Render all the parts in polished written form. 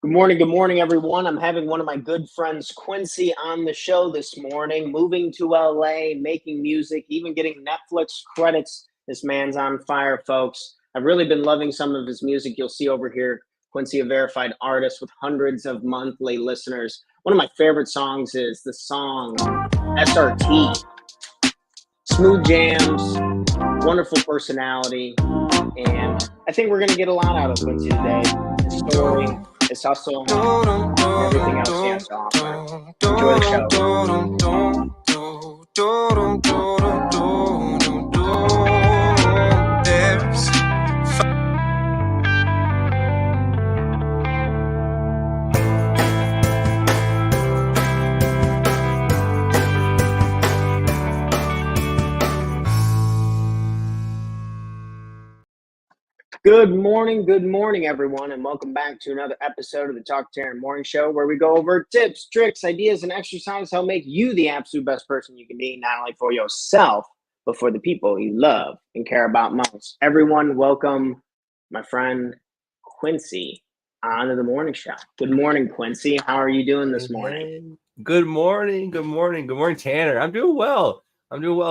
Good morning, everyone. I'm having one of my good friends, Quincy, on the show this morning. Moving to LA, making music, even getting Netflix credits. This man's on fire, folks. I've really been loving some of his music. You'll see over here, Quincy, a verified artist with hundreds of monthly listeners. One of my favorite songs is the song SRT. Smooth jams, wonderful personality, and I think we're going to get a lot out of Quincy today. His story, his hustle, and everything else he has to offer. Enjoy the Good morning, everyone, and welcome back to another episode of the Talk to Aaron Morning Show, where we go over tips, tricks, ideas, and exercises that'll make you the absolute best person you can be, not only for yourself, but for the people you love and care about most. Everyone, welcome my friend Quincy onto the morning show. Good morning, Quincy. How are you doing this morning? Good morning, Tanner. I'm doing well.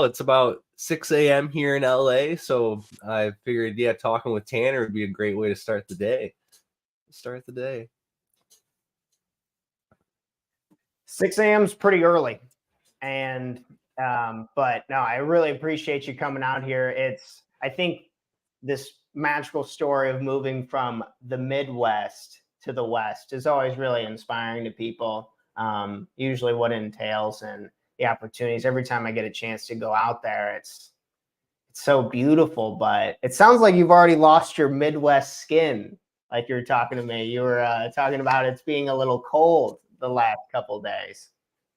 It's about 6 a.m. here in LA, so I figured, talking with Tanner would be a great way to start the day. 6 a.m. is pretty early, and but no, I really appreciate you coming out here. I think this magical story of moving from the Midwest to the West is always really inspiring to people. Usually what it entails and the opportunities. Every time I get a chance to go out there, it's so beautiful. But it sounds like you've already lost your Midwest skin. Like you were talking to me, you were talking about it's being a little cold the last couple of days.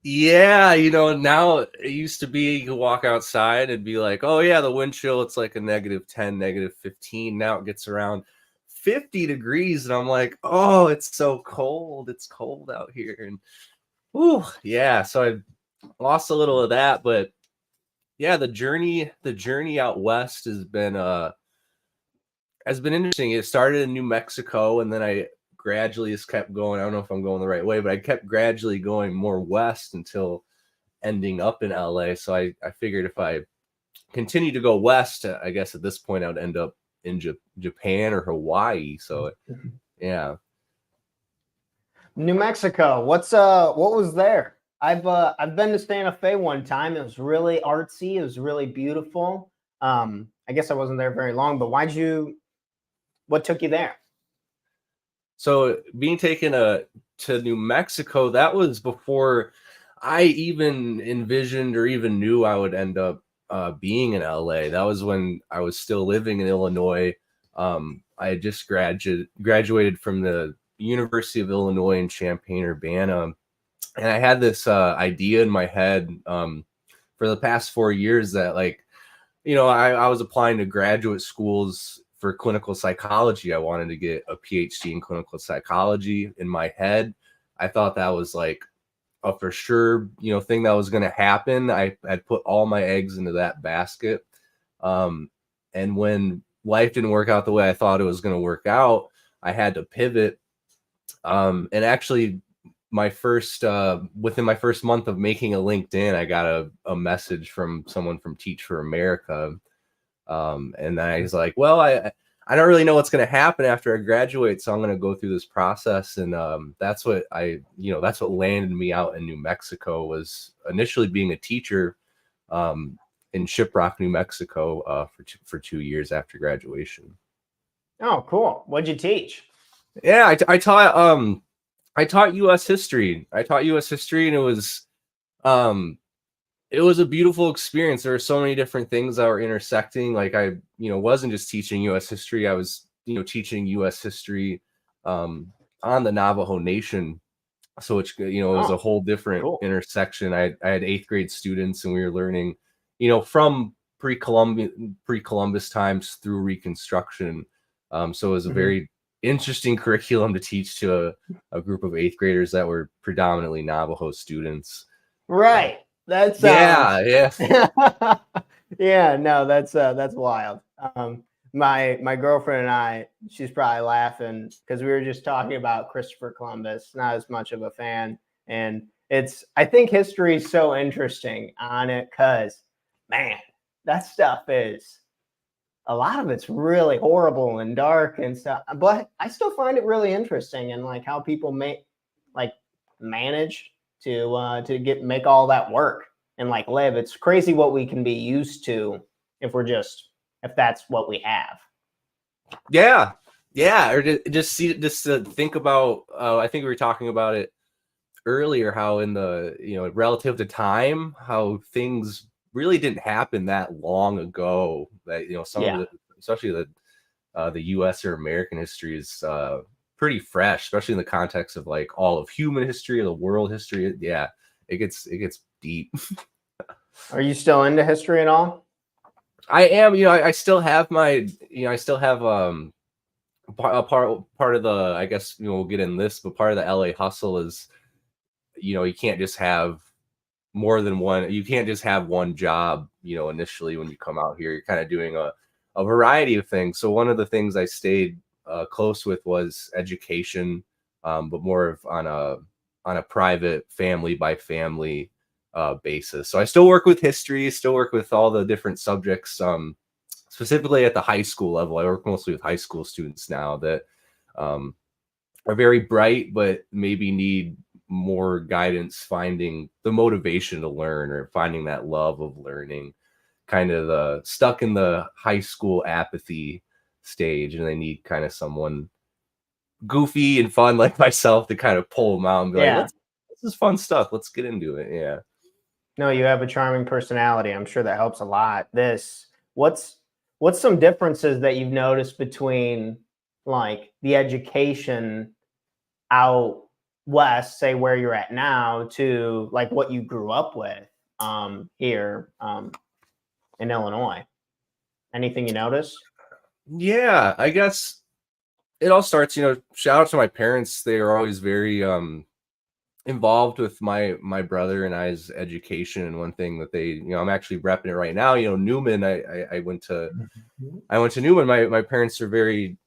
Yeah, now it used to be you could walk outside and be like, oh yeah, the wind chill, it's like a -10, -15. Now it gets around 50 degrees, and I'm like, oh, it's so cold. It's cold out here. And yeah, so I lost a little of that, but yeah, the journey out west has been interesting. It started in New Mexico, and then I gradually just kept going. I don't know if I'm going the right way, but I kept gradually going more west until ending up in LA. So I figured if I continue to go west, I guess at this point I would end up in Japan or Hawaii. So yeah. New Mexico, what was there? I've been to Santa Fe one time. It was really artsy. It was really beautiful. I guess I wasn't there very long, but what took you there? So being taken to New Mexico, that was before I even envisioned or even knew I would end up being in LA. That was when I was still living in Illinois. I had just graduated from the University of Illinois in Champaign-Urbana. And I had this idea in my head for the past 4 years that, like, I was applying to graduate schools for clinical psychology. I wanted to get a PhD in clinical psychology. In my head, I thought that was like a for sure, thing that was going to happen. I had put all my eggs into that basket. And when life didn't work out the way I thought it was going to work out, I had to pivot. And actually, within my first month of making a LinkedIn, I got a message from someone from Teach for America. And I was like, well, I don't really know what's going to happen after I graduate, so I'm going to go through this process. And that's what that's what landed me out in New Mexico, was initially being a teacher in Shiprock, New Mexico, for 2 years after graduation. Oh, cool. What'd you teach? Yeah, I taught U.S. history. And it was a beautiful experience. There were so many different things that were intersecting. Like I wasn't just teaching U.S. history. I was, teaching U.S. history on the Navajo Nation. So it was a whole different intersection. I had 8th grade students, and we were learning, from pre-Columbus times through Reconstruction. So it was a very interesting curriculum to teach to a group of 8th graders that were predominantly Navajo students. Right. That's yeah. yeah. No, that's wild. my girlfriend and I, she's probably laughing because we were just talking about Christopher Columbus, not as much of a fan. And I think history is so interesting on it because, man, that stuff is, a lot of it's really horrible and dark and stuff. But I still find it really interesting and like how people manage to make all that work and like live. It's crazy what we can be used to if that's what we have. Yeah. Or just to think about, I think we were talking about it earlier, how in the, relative to time, how things really didn't happen that long ago, that, some of it, especially the US or American history is pretty fresh, especially in the context of like all of human history, the world history. Yeah, it gets deep. Are you still into history at all? I am. I still have my, I still have a part of the, I guess, we'll get in this, but part of the LA hustle is, you can't just have more than one. You can't just have one job, initially when you come out here. You're kind of doing a variety of things. So one of the things I stayed close with was education, but more of on a private family by family basis. So I still work with history, still work with all the different subjects, specifically at the high school level. I work mostly with high school students now that are very bright, but maybe need more guidance finding the motivation to learn or finding that love of learning, kind of stuck in the high school apathy stage, and they need kind of someone goofy and fun like myself to kind of pull them out and be like, this is fun stuff, let's get into it. Yeah. No, you have a charming personality. I'm sure that helps a lot. What's some differences that you've noticed between like the education out west, say where you're at now, to like what you grew up with here in Illinois? Anything you notice? Yeah, I guess it all starts, shout out to my parents. They are always very involved with my brother and I's education. And one thing that they, I'm actually repping it right now, Newman, I went to Newman. My parents are very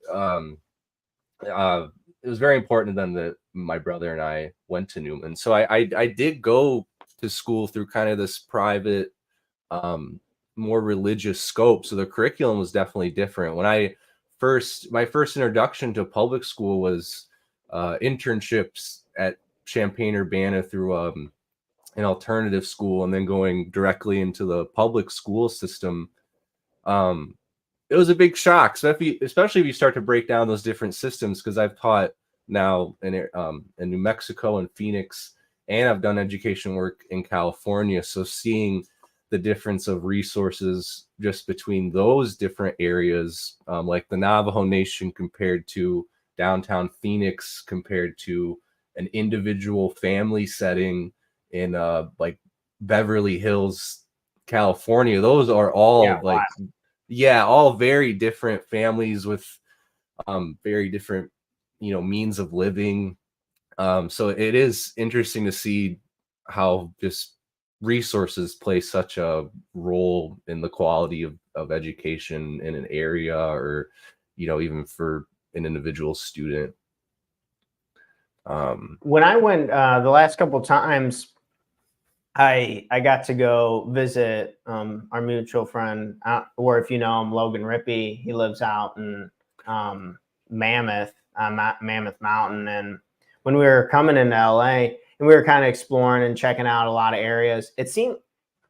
it was very important to them that my brother and I went to Newman. So I did go to school through kind of this private, more religious scope. So the curriculum was definitely different. When my first introduction to public school was internships at Champaign-Urbana through an alternative school, and then going directly into the public school system. It was a big shock, especially if you start to break down those different systems, because I've taught now in New Mexico and Phoenix, and I've done education work in California. So seeing the difference of resources just between those different areas, like the Navajo Nation compared to downtown Phoenix, compared to an individual family setting in like Beverly Hills, California, those are all all very different families with very different means of living. So it is interesting to see how just resources play such a role in the quality of education in an area, or even for an individual student. When I went the last couple of times, I got to go visit our mutual friend, or if you know him, Logan Rippey. He lives out in Mammoth Mountain. And when we were coming into LA and we were kind of exploring and checking out a lot of areas, it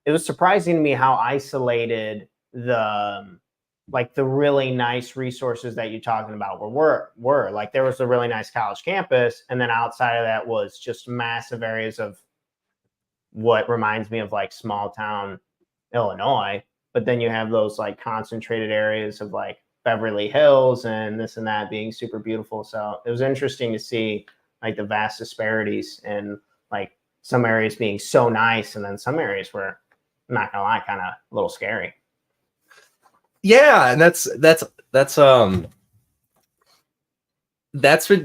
was surprising to me how isolated the really nice resources that you're talking about were. Like there was a really nice college campus, and then outside of that was just massive areas of what reminds me of like small town Illinois. But then you have those like concentrated areas of like Beverly Hills and this and that being super beautiful. So it was interesting to see like the vast disparities in like some areas being so nice, and then some areas were, I'm not gonna lie, kind of a little scary. Yeah, and that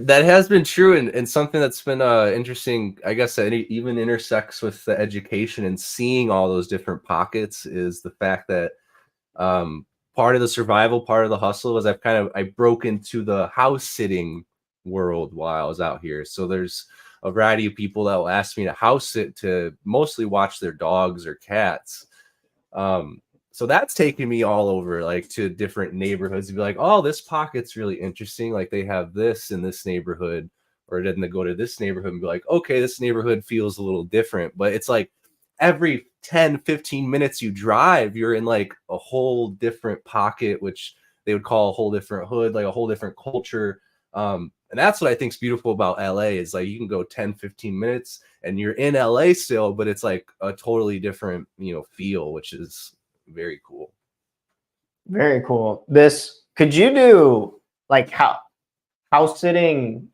has been true, and something that's been interesting, I guess, that even intersects with the education and seeing all those different pockets, is the fact that part of the survival, part of the hustle was I broke into the house sitting world while I was out here. So there's a variety of people that will ask me to house sit to mostly watch their dogs or cats. So that's taken me all over, like to different neighborhoods to be like, oh, this pocket's really interesting. Like they have this in this neighborhood, or then they go to this neighborhood and be like, okay, this neighborhood feels a little different. But it's like every 10, 15 minutes you drive, you're in like a whole different pocket, which they would call a whole different hood, like a whole different culture. And that's what I think is beautiful about LA is like you can go 10, 15 minutes and you're in LA still, but it's like a totally different, feel, which is very cool. Very cool. Could you do like house sitting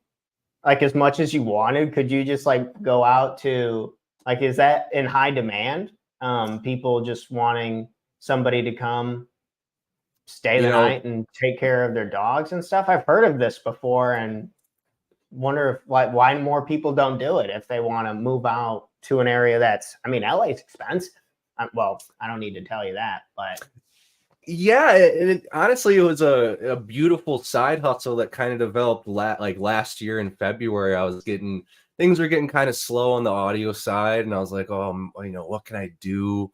like as much as you wanted? Could you just like go out to like, is that in high demand? People just wanting somebody to come stay the night and take care of their dogs and stuff. I've heard of this before and wonder if why more people don't do it if they want to move out to an area that's, I mean, LA is expensive. Well, I don't need to tell you that, but yeah, honestly, it was a beautiful side hustle that kind of developed like last year in February. Things were getting kind of slow on the audio side, and I was like, oh, what can I do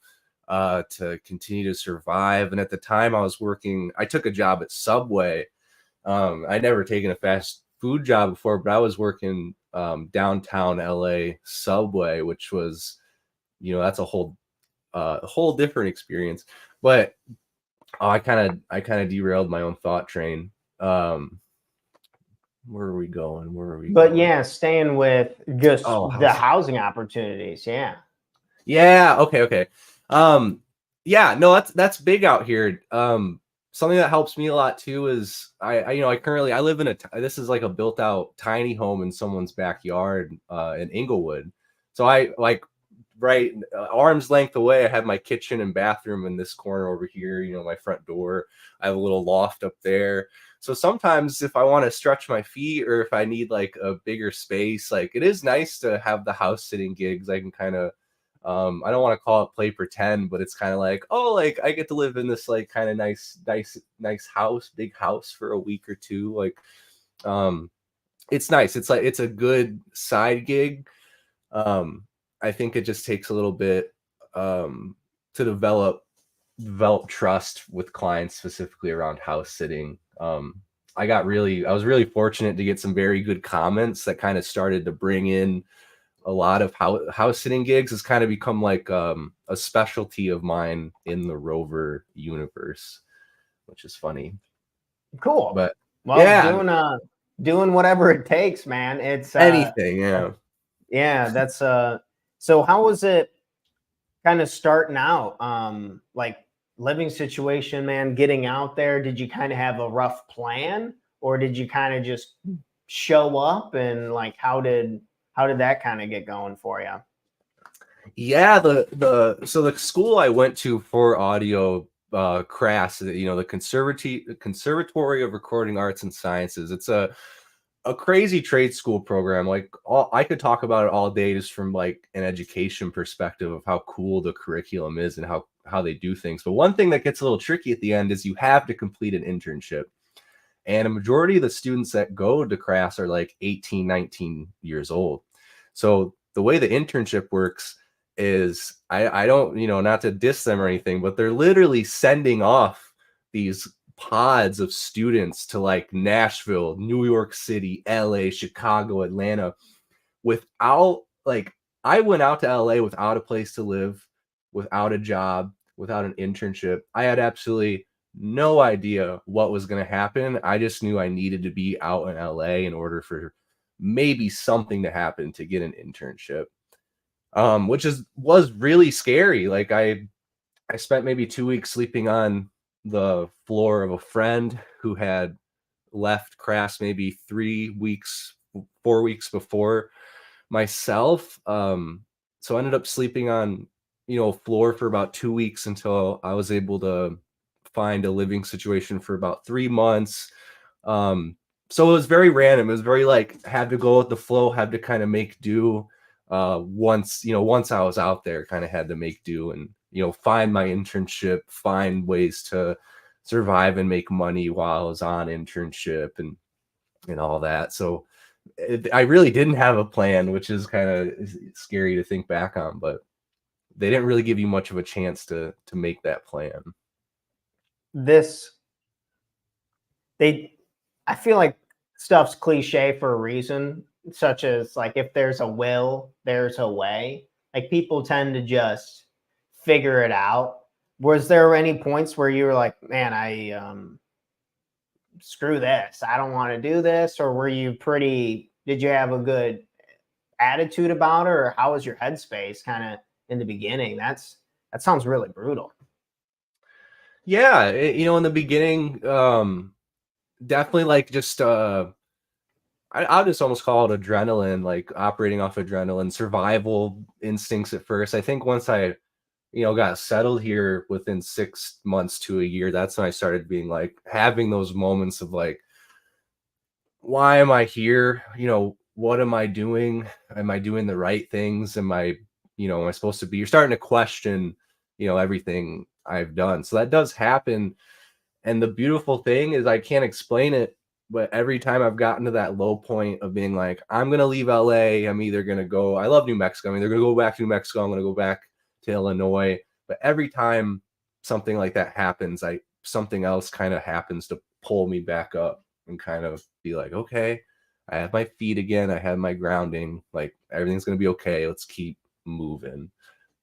to continue to survive? And at the time I took a job at Subway. I'd never taken a fast food job before, but I was working downtown LA Subway, which was, that's a whole different experience. But I kind of derailed my own thought train. Where are we going? Yeah, staying with just the housing opportunities. Yeah. Yeah. Okay. Yeah, no, that's big out here. Something that helps me a lot too is I live in this is like a built out tiny home in someone's backyard in Inglewood. So I like right arm's length away, I have my kitchen and bathroom in this corner over here, my front door. I have a little loft up there. So sometimes if I want to stretch my feet or if I need like a bigger space, like it is nice to have the house sitting gigs. I can kind of I don't want to call it play pretend, but it's kind of like, oh, like I get to live in this like kind of nice house, big house for a week or two. Like it's nice. It's like it's a good side gig. I think it just takes a little bit to develop trust with clients, specifically around house sitting. I was really fortunate to get some very good comments that kind of started to bring in a lot of house sitting gigs. Has kind of become like a specialty of mine in the Rover universe, which is funny. Cool. But well, yeah, doing whatever it takes, man. It's anything. Yeah. That's so how was it kind of starting out? Like living situation, man, getting out there. Did you kind of have a rough plan, or did you kind of just show up, and like how did that kind of get going for you? Yeah, so the school I went to for audio, CRAS, the Conservatory of Recording Arts and Sciences. It's a crazy trade school program. Like I could talk about it all day, just from like an education perspective of how cool the curriculum is and how they do things. But one thing that gets a little tricky at the end is you have to complete an internship. And a majority of the students that go to CRAS are like 18, 19 years old. So the way the internship works is I don't, not to diss them or anything, but they're literally sending off these pods of students to like Nashville, New York City, LA, Chicago, Atlanta, without like, I went out to LA without a place to live, without a job, without an internship. I had absolutely no idea what was going to happen. I just knew I needed to be out in LA in order for maybe something to happen to get an internship, which was really scary. Like I spent maybe 2 weeks sleeping on the floor of a friend who had left CRAS maybe 4 weeks before myself. So I ended up sleeping on, floor for about 2 weeks until I was able to find a living situation for about 3 months. So it was very random. It was very like, had to go with the flow, had to kind of make do. Once I was out there, kind of had to make do and, find my internship, find ways to survive and make money while I was on internship and all that. So I really didn't have a plan, which is kind of scary to think back on, but they didn't really give you much of a chance to make that plan. This they I feel like stuff's cliche for a reason, such as like if there's a will, there's a way. Like people tend to just figure it out. Was there any points where you were like, man, I screw this, I don't want to do this? Or were you did you have a good attitude about it, or how was your headspace kind of in the beginning? That sounds really brutal. Yeah, in the beginning, definitely like just I'll just almost call it adrenaline, like operating off adrenaline, survival instincts at first. I think once I, got settled here within 6 months to a year, that's when I started being like having those moments of like, why am I here? What am I doing? Am I doing the right things? Am I supposed to be? You're starting to question, everything I've done. So that does happen. And the beautiful thing is I can't explain it, but every time I've gotten to that low point of being like, I'm going to leave LA, I'm either going to go, I love New Mexico. I'm either going to go back to New Mexico, I'm going to go back to Illinois. But every time something like that happens, something else kind of happens to pull me back up and kind of be like, okay, I have my feet again. I have my grounding. Like everything's going to be okay. Let's keep moving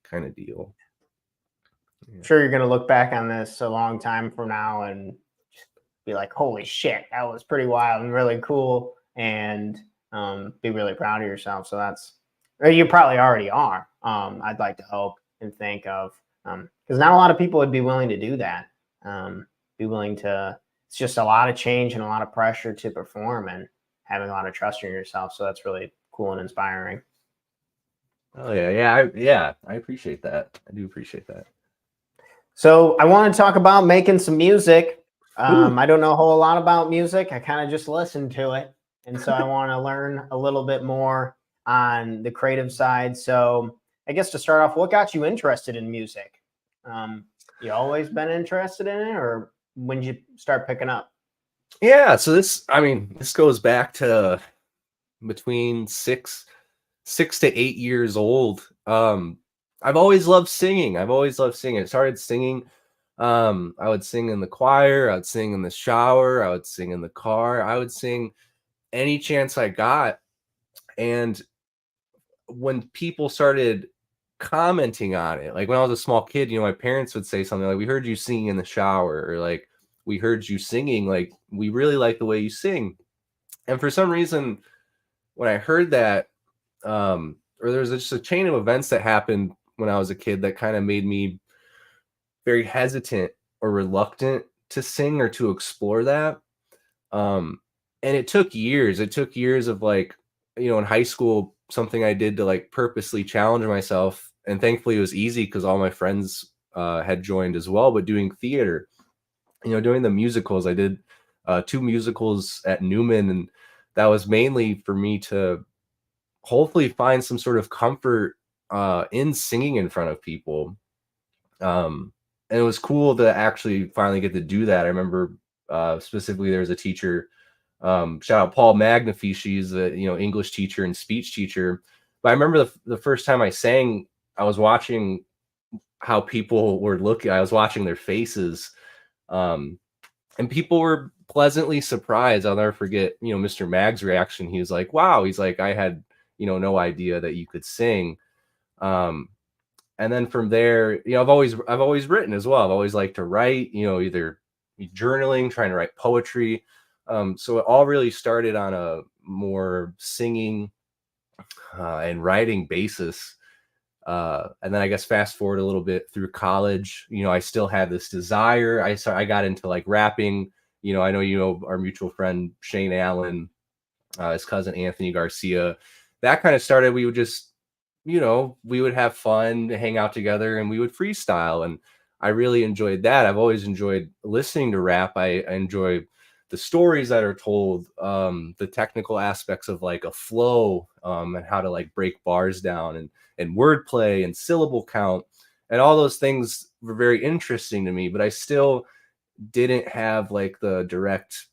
kind of deal. I'm sure you're going to look back on this a long time from now and be like, holy shit, that was pretty wild and really cool, and be really proud of yourself. So or you probably already are. I'd like to hope and think of, because not a lot of people would be willing to do that. It's just a lot of change and a lot of pressure to perform and having a lot of trust in yourself. So that's really cool and inspiring. Oh yeah. I appreciate that. I do appreciate that. So I want to talk about making some music. I don't know a whole lot about music. I kind of just listen to it. And so I want to learn a little bit more on the creative side. So I guess to start off, what got you interested in music? You always been interested in it, or when did you start picking up? Yeah, so this goes back to between 6 to 8 years old. I've always loved singing. I started singing. I would sing in the choir, I would sing in the shower, I would sing in the car, I would sing any chance I got. And when people started commenting on it, like when I was a small kid, my parents would say something like, we heard you singing in the shower, or like, we heard you singing, like, we really like the way you sing. And for some reason, when I heard that, or there was just a chain of events that happened when I was a kid that kind of made me very hesitant or reluctant to sing or to explore that. And it took years. It took years of like, in high school, something I did to like purposely challenge myself. And thankfully it was easy because all my friends had joined as well, but doing theater, doing the musicals. I did 2 musicals at Newman, and that was mainly for me to hopefully find some sort of comfort in singing in front of people. And it was cool to actually finally get to do that. I remember specifically there was a teacher, shout out Paul Magnifi. She's a English teacher and speech teacher. But I remember the first time I sang, I was watching how people were looking. I was watching their faces, and people were pleasantly surprised. I'll never forget, Mr. Mag's reaction. He was like, "Wow." He's like, "I had no idea that you could sing." And then from there, I've always written as well. I've always liked to write, either journaling, trying to write poetry. So it all really started on a more singing and writing basis. And then I guess fast forward a little bit through college, I still had this desire. I got into like rapping. I know our mutual friend Shane Allen, his cousin Anthony Garcia. That kind of started. We would just we would have fun, hang out together, and we would freestyle. And I really enjoyed that. I've always enjoyed listening to rap. I enjoy the stories that are told, the technical aspects of like a flow, and how to like break bars down, and wordplay and syllable count, and all those things were very interesting to me. But I still, didn't have like the direct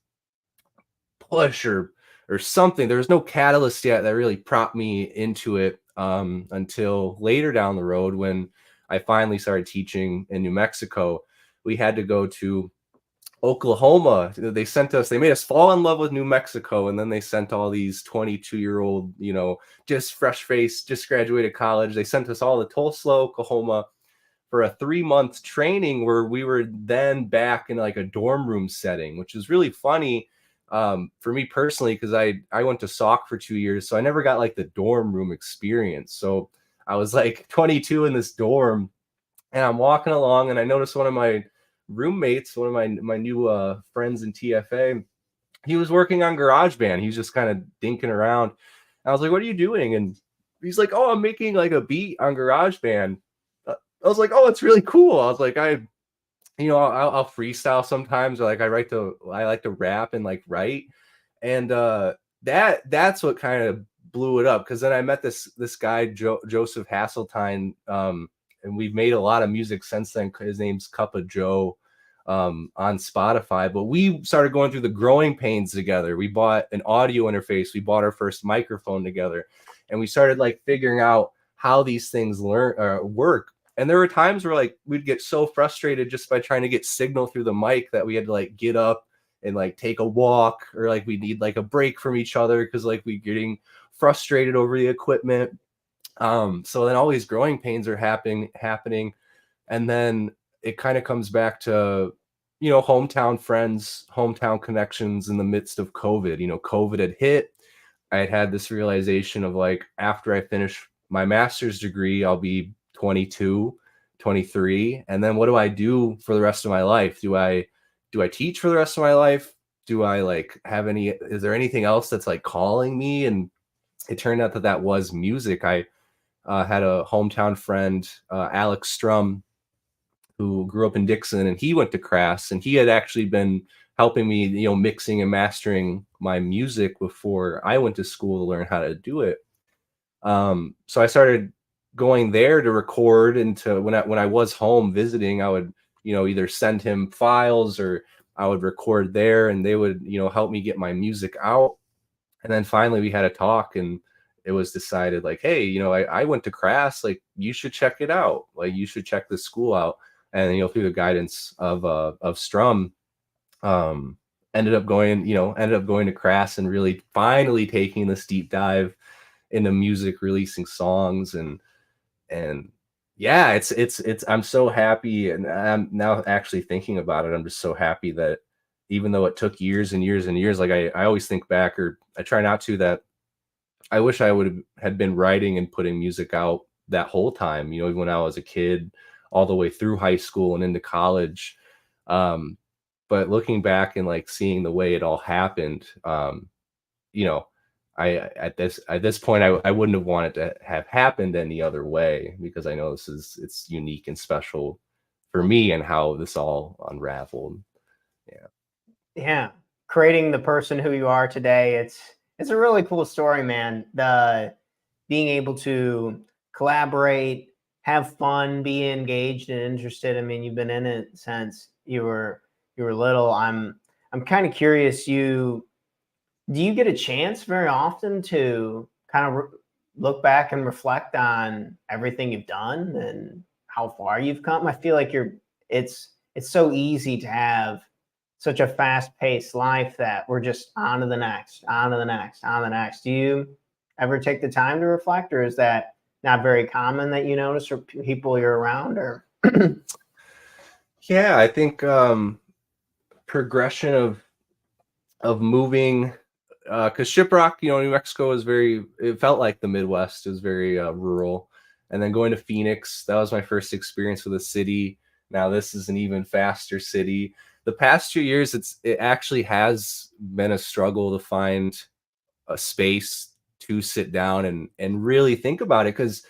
push or something. There was no catalyst yet that really propped me into it until later down the road when I finally started teaching in New Mexico. We had to go to Oklahoma. They made us fall in love with New Mexico, and then they sent all these 22-year-old, just fresh faced, just graduated college. They sent us all to Tulsa, Oklahoma for a 3-month training where we were then back in like a dorm room setting, which is really funny for me personally, because I went to SOC for 2 years, so I never got like the dorm room experience. So I was like 22 in this dorm, and I'm walking along, and I noticed one of my roommates, one of my new friends in TFA, he was working on GarageBand. He was just kind of dinking around. I was like, "What are you doing?" And he's like, "Oh, I'm making like a beat on GarageBand." I was like, "Oh, it's really cool." I was like, I'll freestyle sometimes, or like I like to rap and like write, and that's what kind of blew it up. Because then I met this guy Joseph Hasseltine, and we've made a lot of music since then. His name's Cup of Joe on Spotify. But we started going through the growing pains together. We bought an audio interface. We bought our first microphone together, and we started like figuring out how these things work. And there were times where like we'd get so frustrated just by trying to get signal through the mic that we had to like get up and like take a walk, or like we need like a break from each other because like we're getting frustrated over the equipment. So then all these growing pains are happening. And then it kind of comes back to, hometown friends, hometown connections in the midst of COVID. COVID had hit. I had this realization of like, after I finish my master's degree, I'll be 22, 23. And then what do I do for the rest of my life? Do I teach for the rest of my life? Do I like is there anything else that's like calling me? And it turned out that was music. I had a hometown friend, Alex Strum, who grew up in Dixon, and he went to Crass, and he had actually been helping me, mixing and mastering my music before I went to school to learn how to do it. So I started going there to record, and when I was home visiting, I would, either send him files or I would record there, and they would, help me get my music out. And then finally we had a talk, and it was decided like, hey, I went to Crass, like you should check it out. Like you should check this school out. And, through the guidance of Strum, ended up going to Crass and really finally taking this deep dive into music, releasing songs, and yeah, it's I'm so happy. And I'm now actually thinking about it. I'm just so happy that even though it took years and years and years, like I always think back, or I try not to, that I wish I had been writing and putting music out that whole time, even when I was a kid, all the way through high school and into college. But looking back and like seeing the way it all happened, I at this point I wouldn't have wanted to have happened any other way, because I know it's unique and special for me and how this all unraveled. Yeah, creating the person who you are today, it's a really cool story, man. The being able to collaborate, have fun, be engaged and interested. I mean, you've been in it since you were little. I'm kind of curious, do you get a chance very often to kind of look back and reflect on everything you've done and how far you've come? I feel like it's so easy to have such a fast-paced life that we're just on to the next, on to the next, on to the next. Do you ever take the time to reflect, or is that not very common that you notice for people you're around? Or Yeah, I think progression of moving, because Shiprock, New Mexico is it felt like the Midwest. It was very rural. And then going to Phoenix, that was my first experience with a city. Now this is an even faster city. The past 2 years, it actually has been a struggle to find a space to sit down and really think about it, because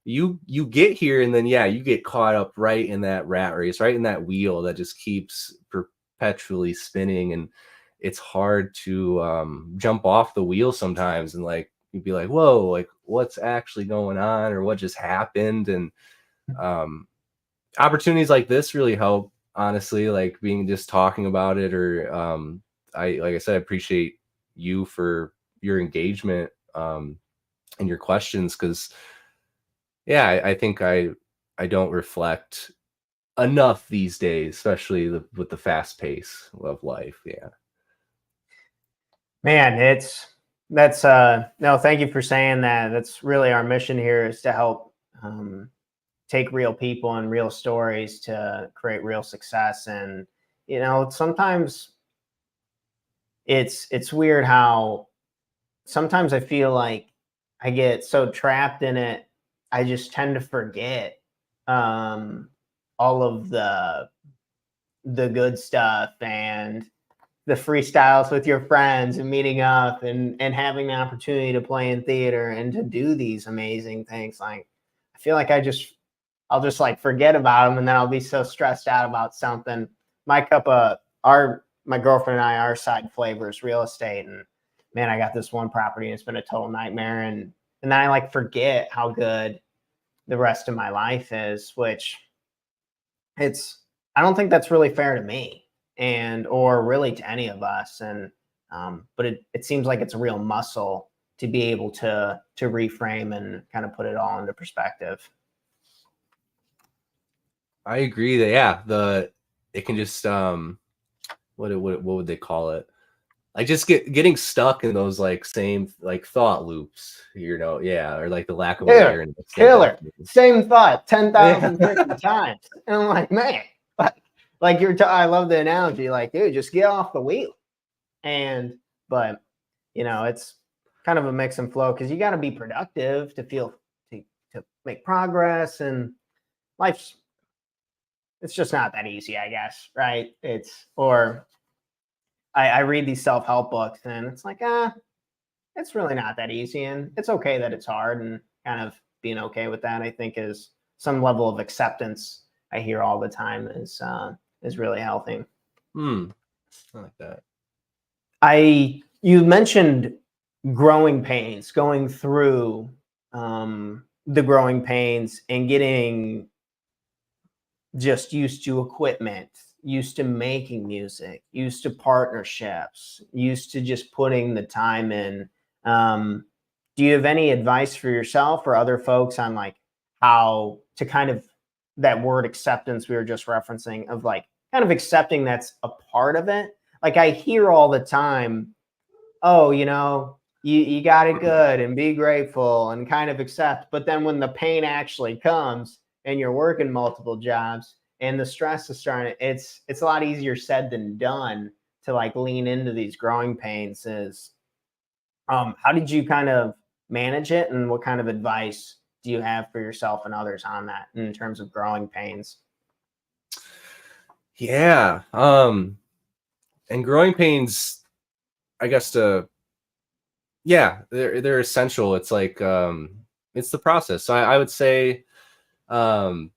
you get here and then you get caught up right in that rat race, right in that wheel that just keeps perpetually spinning, and it's hard to jump off the wheel sometimes, and like you'd be like, whoa, like what's actually going on, or what just happened. And opportunities like this really help honestly, like just talking about it, or like I said, I appreciate you for your engagement and your questions, because yeah, I think I don't reflect enough these days, especially with the fast pace of life. Yeah. Man, that's no, thank you for saying that. That's really our mission here, is to help take real people and real stories to create real success. And sometimes it's weird how sometimes I feel like I get so trapped in it, I just tend to forget um all of the good stuff and the freestyles with your friends and meeting up and having the opportunity to play in theater and to do these amazing things. Like, I feel like I'll just like forget about them, and then I'll be so stressed out about something. My girlfriend and I, our side flavor is real estate, and man, I got this one property and it's been a total nightmare. And then I like forget how good the rest of my life is, which I don't think that's really fair to me, and or really to any of us. And but it seems like it's a real muscle to be able to reframe and kind of put it all into perspective. I agree that it can just what would they call it? Like just getting stuck in those like same like thought loops, yeah, or like the lack of awareness. Killer. Same thought 10,050 times. And I'm like, man, like I love the analogy, like, dude, just get off the wheel. But it's kind of a mix and flow, because you got to be productive to make progress, and it's just not that easy, I guess, right? I read these self-help books, and it's like, it's really not that easy, and it's okay that it's hard, and kind of being okay with that, I think, is some level of acceptance I hear all the time is really healthy. I like that. You mentioned growing pains, going through the growing pains and getting just used to equipment, used to making music, used to partnerships, used to just putting the time in. Do you have any advice for yourself or other folks on like how to kind of, that word acceptance we were just referencing, of like kind of accepting that's a part of it? Like, I hear all the time, oh, you got it good and be grateful and kind of accept. But then when the pain actually comes and you're working multiple jobs and the stress is starting, it's a lot easier said than done to like lean into these growing pains. How did you kind of manage it, and what kind of advice do you have for yourself and others on that in terms of growing pains? Yeah. And growing pains, I guess they're essential. It's like it's the process. So I would say the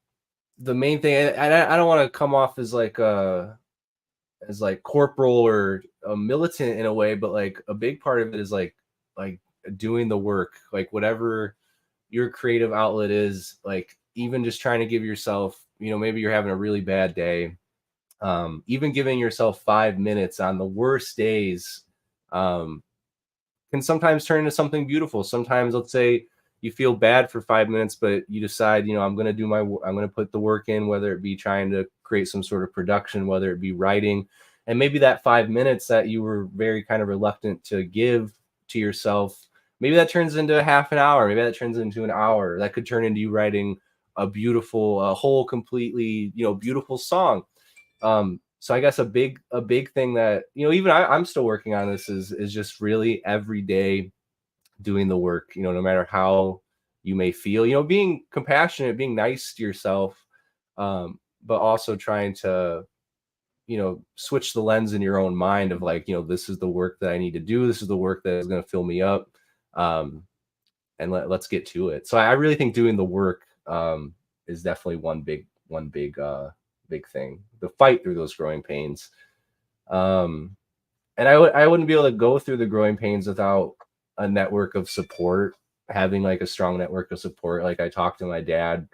main thing, and I don't want to come off as like corporal or a militant in a way, but like a big part of it is like doing the work, like whatever your creative outlet is, like even just trying to give yourself, maybe you're having a really bad day, even giving yourself 5 minutes on the worst days can sometimes turn into something beautiful. Sometimes, let's say you feel bad for 5 minutes, but you decide, I'm going to put the work in, whether it be trying to create some sort of production, whether it be writing. And maybe that 5 minutes that you were very kind of reluctant to give to yourself, maybe that turns into a half an hour. Maybe that turns into an hour. That could turn into you writing a whole completely, beautiful song. So I guess a big thing that, even I'm still working on this is just really every day doing the work, no matter how you may feel, being compassionate, being nice to yourself, but also trying to, switch the lens in your own mind of like, this is the work that I need to do. This is the work that is going to fill me up. And let's get to it. So I really think doing the work is definitely one big thing, the fight through those growing pains. And I wouldn't be able to go through the growing pains without a network of support, having like a strong network of support. Like I talked to my dad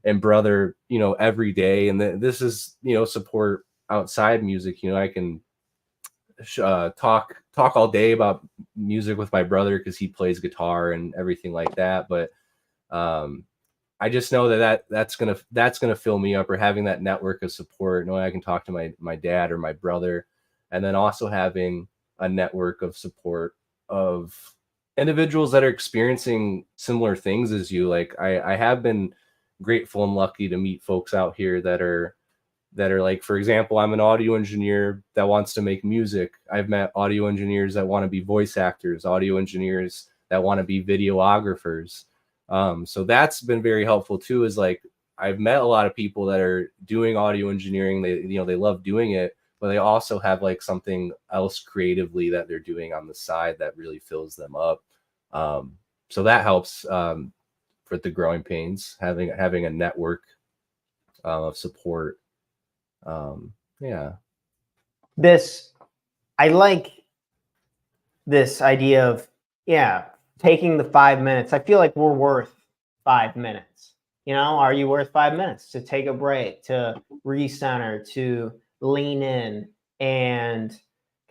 and brother, you know, every day. And this is, you know, support outside music. You know, I can talk all day about music with my brother because he plays guitar and everything like that. But I just know that's gonna fill me up, or having that network of support, knowing I can talk to my dad or my brother, and then also having a network of support of individuals that are experiencing similar things as you. Like I have been grateful and lucky to meet folks out here that are like, for example, I'm an audio engineer that wants to make music. I've met audio engineers that want to be voice actors, audio engineers that want to be videographers. So that's been very helpful too, is like, I've met a lot of people that are doing audio engineering. They, you know, they love doing it, but they also have like something else creatively that they're doing on the side that really fills them up. So that helps for the growing pains, having a network of support. Yeah. I like this idea of, yeah, taking the 5 minutes. I feel like we're worth 5 minutes. You know, are you worth 5 minutes to take a break, to recenter, to lean in and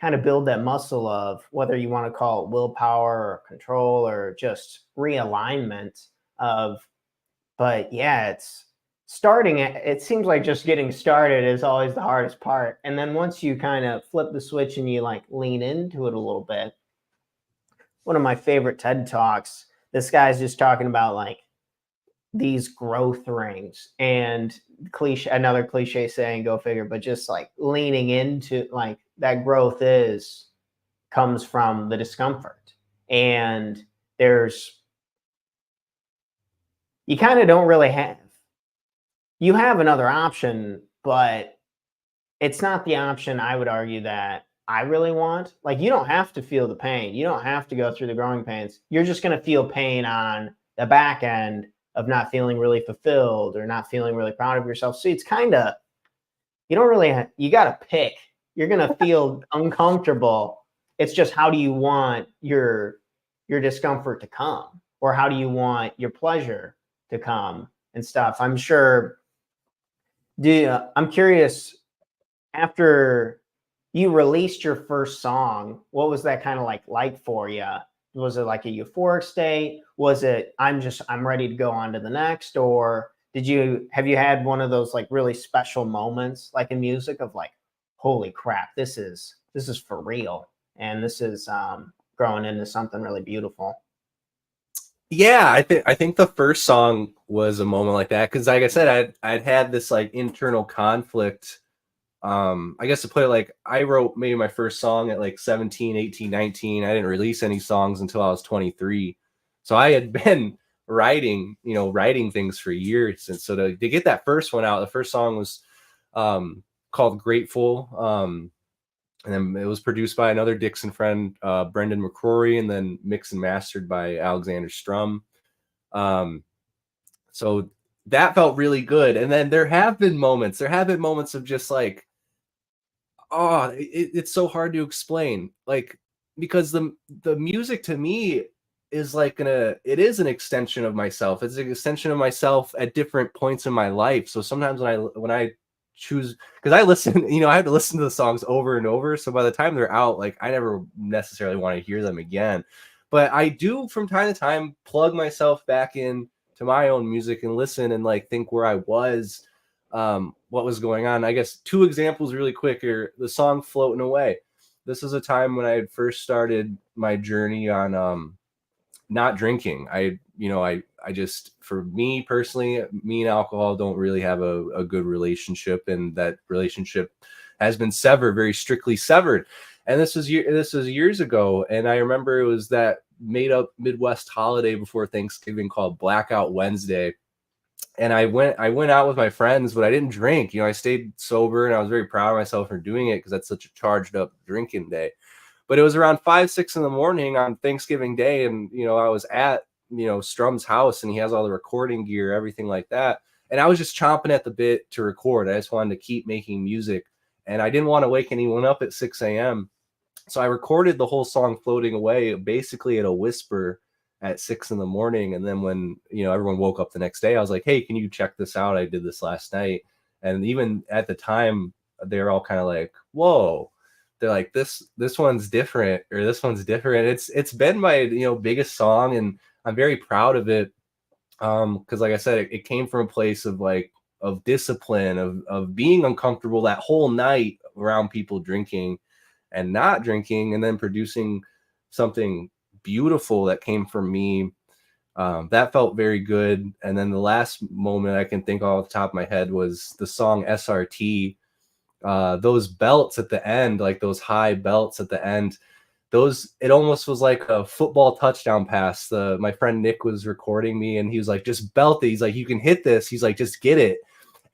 kind of build that muscle of, whether you want to call it willpower or control or just realignment of, but yeah, it's starting it seems like just getting started is always the hardest part. And then once you kind of flip the switch and you like lean into it a little bit, one of my favorite TED Talks, this guy's just talking about like these growth rings, and another cliche saying, go figure, but just like leaning into like that growth comes from the discomfort. And you kind of don't really you have another option, but it's not the option, I would argue, that I really want. Like, you don't have to feel the pain. You don't have to go through the growing pains. You're just going to feel pain on the back end of not feeling really fulfilled or not feeling really proud of yourself. So it's kind of, you don't really you got to pick. You're going to feel uncomfortable. It's just, how do you want your discomfort to come? Or how do you want your pleasure to come and stuff? I'm sure. I'm curious, after you released your first song, what was that kind of like for you? Was it like a euphoric state? Was it, I'm ready to go on to the next? Or have you had one of those like really special moments, like in music, of like, holy crap, this is for real, and this is growing into something really beautiful? Yeah, I think the first song was a moment like that, because like I said, I'd had this like internal conflict. I guess, to put it, like, I wrote maybe my first song at like 17, 18, 19. I didn't release any songs until I was 23. So I had been writing things for years. And so to get that first one out, the first song was called Grateful. And then it was produced by another Dixon friend, Brendan McCrory, and then mixed and mastered by Alexander Strum. So that felt really good. And then there have been moments of just like, it's so hard to explain, like, because the music to me is like it is an extension of myself. It's an extension of myself at different points in my life. So sometimes when I choose, because I listen, I have to listen to the songs over and over. So by the time they're out, like, I never necessarily want to hear them again. But I do from time to time plug myself back in to my own music and listen and like think where I was, what was going on. I guess two examples really quick are the song Floating Away. This is a time when I had first started my journey on not drinking. I just, for me personally, me and alcohol don't really have a good relationship, and that relationship has been very strictly severed. And this was years ago, and I remember it was that made up Midwest holiday before Thanksgiving called Blackout Wednesday. And I went out with my friends, but I didn't drink. I stayed sober, and I was very proud of myself for doing it, because that's such a charged up drinking day. But it was around 5, 6 in the morning on Thanksgiving Day, and I was at Strum's house, and he has all the recording gear, everything like that. And I was just chomping at the bit to record. I just wanted to keep making music, and I didn't want to wake anyone up at 6 a.m. So I recorded the whole song Floating Away basically at a whisper, at 6 a.m. And then when, everyone woke up the next day, I was like, hey, can you check this out? I did this last night. And even at the time, they're all kind of like, whoa. They're like, this one's different, or this one's different. It's been my, biggest song, and I'm very proud of it. Because like I said, it came from a place of of discipline, of being uncomfortable that whole night around people drinking and not drinking, and then producing something beautiful that came from me. That felt very good. And then the last moment I can think off the top of my head was the song SRT. Those belts at the end, like those high belts at the end, it almost was like a football touchdown pass. My friend Nick was recording me, and he was like, just belt it. He's like, you can hit this. He's like, just get it.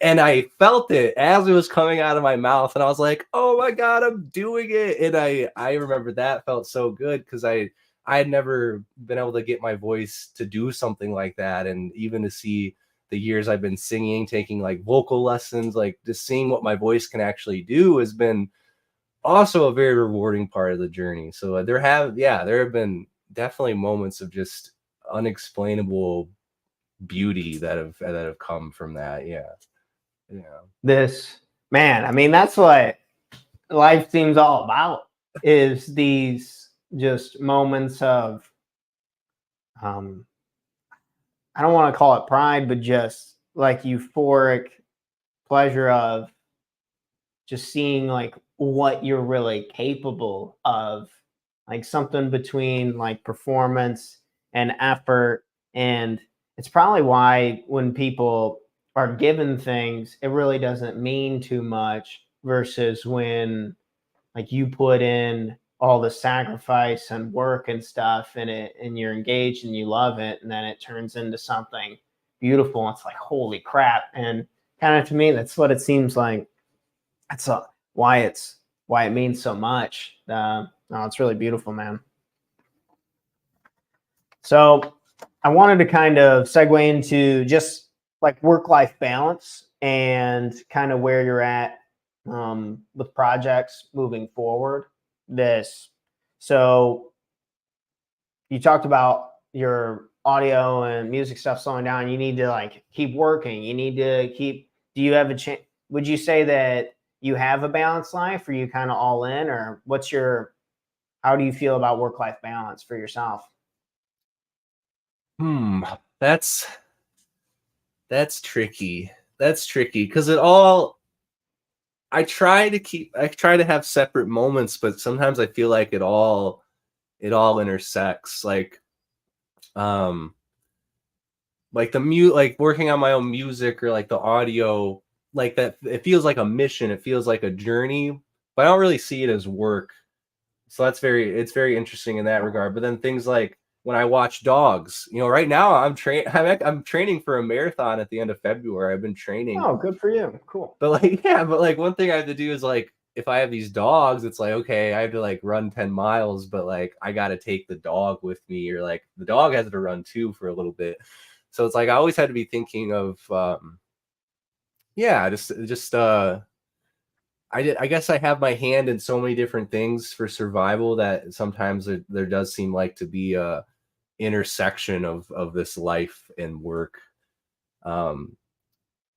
And I felt it as it was coming out of my mouth, and I was like, oh my God, I'm doing it. And I remember that felt so good, because I had never been able to get my voice to do something like that. And even to see the years I've been singing, taking like vocal lessons, like just seeing what my voice can actually do has been also a very rewarding part of the journey. So there have been definitely moments of just unexplainable beauty that have come from that. Yeah. This, man, I mean, that's what life seems all about, is these just moments of I don't want to call it pride, but just like euphoric pleasure of just seeing like what you're really capable of, like something between like performance and effort. And it's probably why when people are given things, it really doesn't mean too much, versus when like you put in all the sacrifice and work and stuff in it, and you're engaged and you love it, and then it turns into something beautiful. It's like, holy crap. And kind of, to me, that's what it seems like. That's why it means so much. No, it's really beautiful, man. So I wanted to kind of segue into just like work-life balance and kind of where you're at with projects moving forward. So you talked about your audio and music stuff slowing down. You need to like keep working. You need to keep. Do you have a chance? Would you say that you have a balanced life? Or are you kind of all in, or how do you feel about work-life balance for yourself? That's tricky. That's tricky, because I try to have separate moments, but sometimes I feel like it all intersects. Like like working on my own music, or like the audio, like that, it feels like a mission, it feels like a journey, but I don't really see it as work. So it's very interesting in that regard. But then things like when I watch dogs, right now I'm training for a marathon at the end of February. I've been training. Oh, good for you. Cool. But like one thing I have to do is like, if I have these dogs, it's like, okay, I have to like run 10 miles, but like I got to take the dog with me, or like the dog has to run too for a little bit. So it's like I always had to be thinking of I guess I have my hand in so many different things for survival, that sometimes there does seem like to be a intersection of this life and work,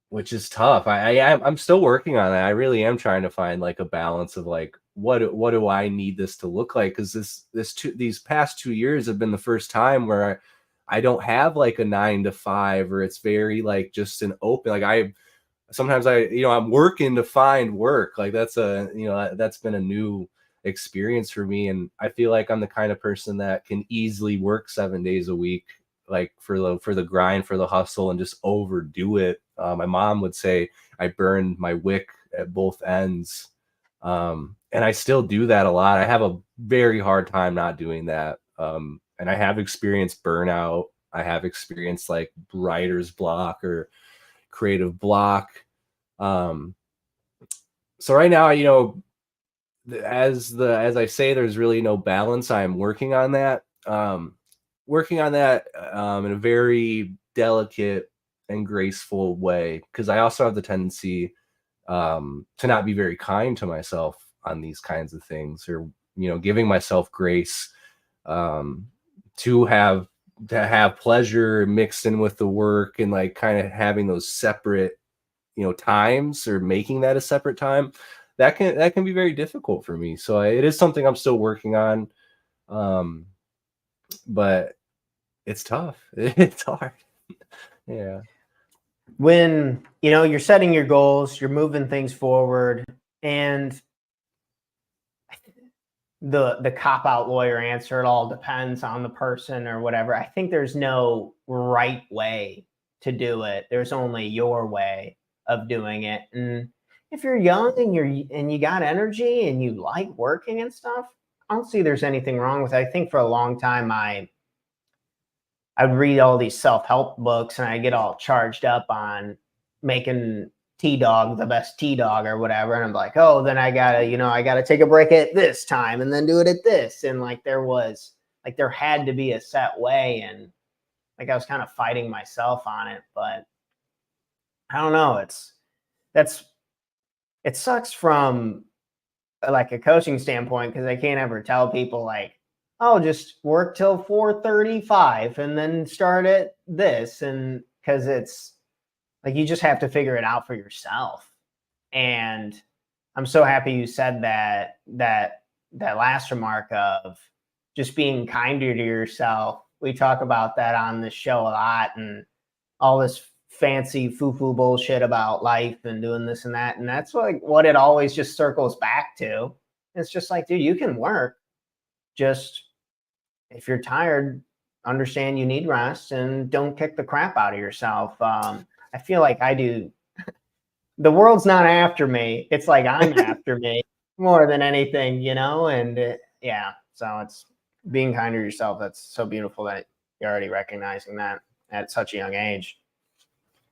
which is tough. I'm still working on it. I really am trying to find like a balance of like, what do I need this to look like? Because these past 2 years have been the first time where I don't have like a 9 to 5, or it's very like just an open, like sometimes I'm working to find work. Like that's been a new experience for me. And I feel like I'm the kind of person that can easily work 7 days a week, like for the grind, for the hustle, and just overdo it. My mom would say I burned my wick at both ends. And I still do that a lot. I have a very hard time not doing that. And I have experienced burnout. I have experienced like writer's block or creative block. So right now, as I say, there's really no balance. I'm working on that. In a very delicate and graceful way, because I also have the tendency to not be very kind to myself on these kinds of things, or giving myself grace, to have to have pleasure mixed in with the work, and like kind of having those separate, times, or making that a separate time, that can be very difficult for me. So it is something I'm still working on. But it's tough. It's hard. Yeah. When, you're setting your goals, you're moving things forward, and the cop out lawyer answer, it all depends on the person or whatever. I think there's no right way to do it. There's only your way of doing it. And if you're young and you got energy and you like working and stuff, I don't see there's anything wrong with it. I think for a long time I'd read all these self-help books and I get all charged up on making T-Dog the best T-Dog or whatever. And I'm like, oh, then I gotta take a break at this time and then do it at this. And like there had to be a set way. And like I was kind of fighting myself on it, but I don't know. It sucks from like a coaching standpoint, because I can't ever tell people like, oh, just work till 4:35 and then start at this. And because it's like, you just have to figure it out for yourself. And I'm so happy you said that last remark of just being kinder to yourself. We talk about that on this show a lot, and all this fancy foo-foo bullshit about life and doing this and that. And that's like what it always just circles back to. It's just like, dude, you can work. Just if you're tired, understand you need rest and don't kick the crap out of yourself. I feel like I do. The world's not after me. It's like I'm after me more than anything, and yeah. So it's being kind to yourself. That's so beautiful that you're already recognizing that at such a young age.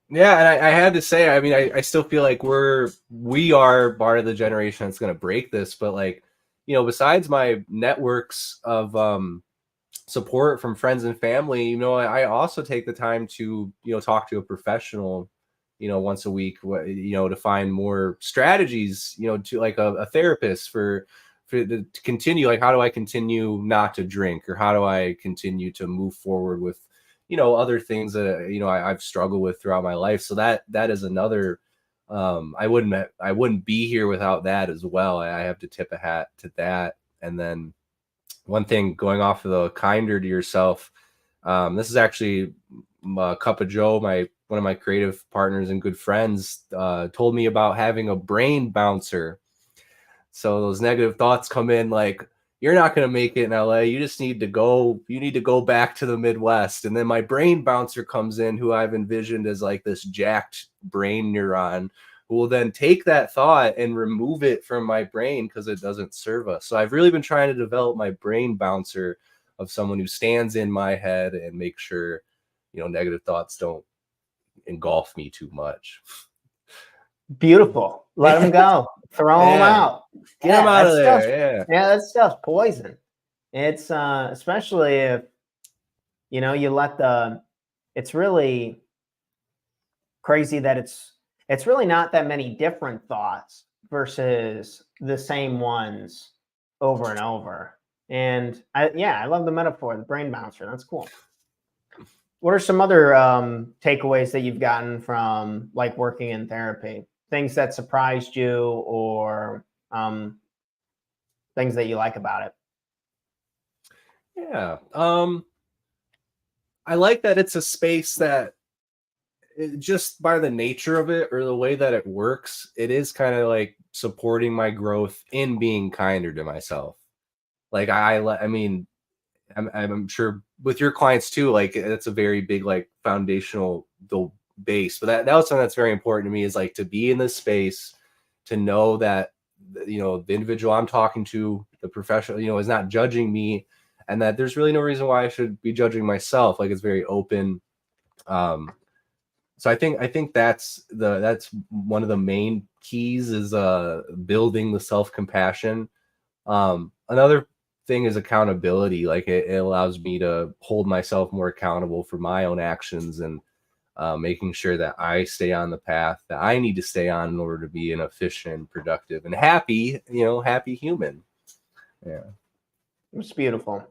Yeah, and I had to say, I mean, I still feel like we are part of the generation that's going to break this. But like, besides my networks of support from friends and family, I also take the time to, talk to a professional, once a week, to find more strategies, to like a therapist to continue, like, how do I continue not to drink, or how do I continue to move forward with, other things that, I've struggled with throughout my life. So that is another, I wouldn't be here without that as well. I have to tip a hat to that. And then one thing, going off of the kinder to yourself, this is actually Cup of Joe, one of my creative partners and good friends, told me about having a brain bouncer. So those negative thoughts come in like, you're not going to make it in LA. You need to go back to the Midwest. And then my brain bouncer comes in, who I've envisioned as like this jacked brain neuron, who will then take that thought and remove it from my brain because it doesn't serve us. So I've really been trying to develop my brain bouncer of someone who stands in my head and make sure, negative thoughts don't engulf me too much. Beautiful. Let them go. Throw them out. Get them out of there. Yeah, that stuff's poison. It's especially if you let it's really crazy that it's really not that many different thoughts versus the same ones over and over. And I love the metaphor, the brain bouncer. That's cool. What are some other takeaways that you've gotten from like working in therapy? Things that surprised you, or things that you like about it? Yeah. I like that it's a space that, just by the nature of it or the way that it works, it is kind of like supporting my growth in being kinder to myself. Like I mean, I'm sure with your clients too, like it's a very big, like, foundational base. But that was something that's very important to me, is like to be in this space, to know that, the individual I'm talking to, the professional, is not judging me, and that there's really no reason why I should be judging myself. Like, it's very open. So I think that's one of the main keys, is building the self-compassion. Another thing is accountability. Like it allows me to hold myself more accountable for my own actions, and making sure that I stay on the path that I need to stay on in order to be an efficient, productive, and happy human. Yeah. It's beautiful.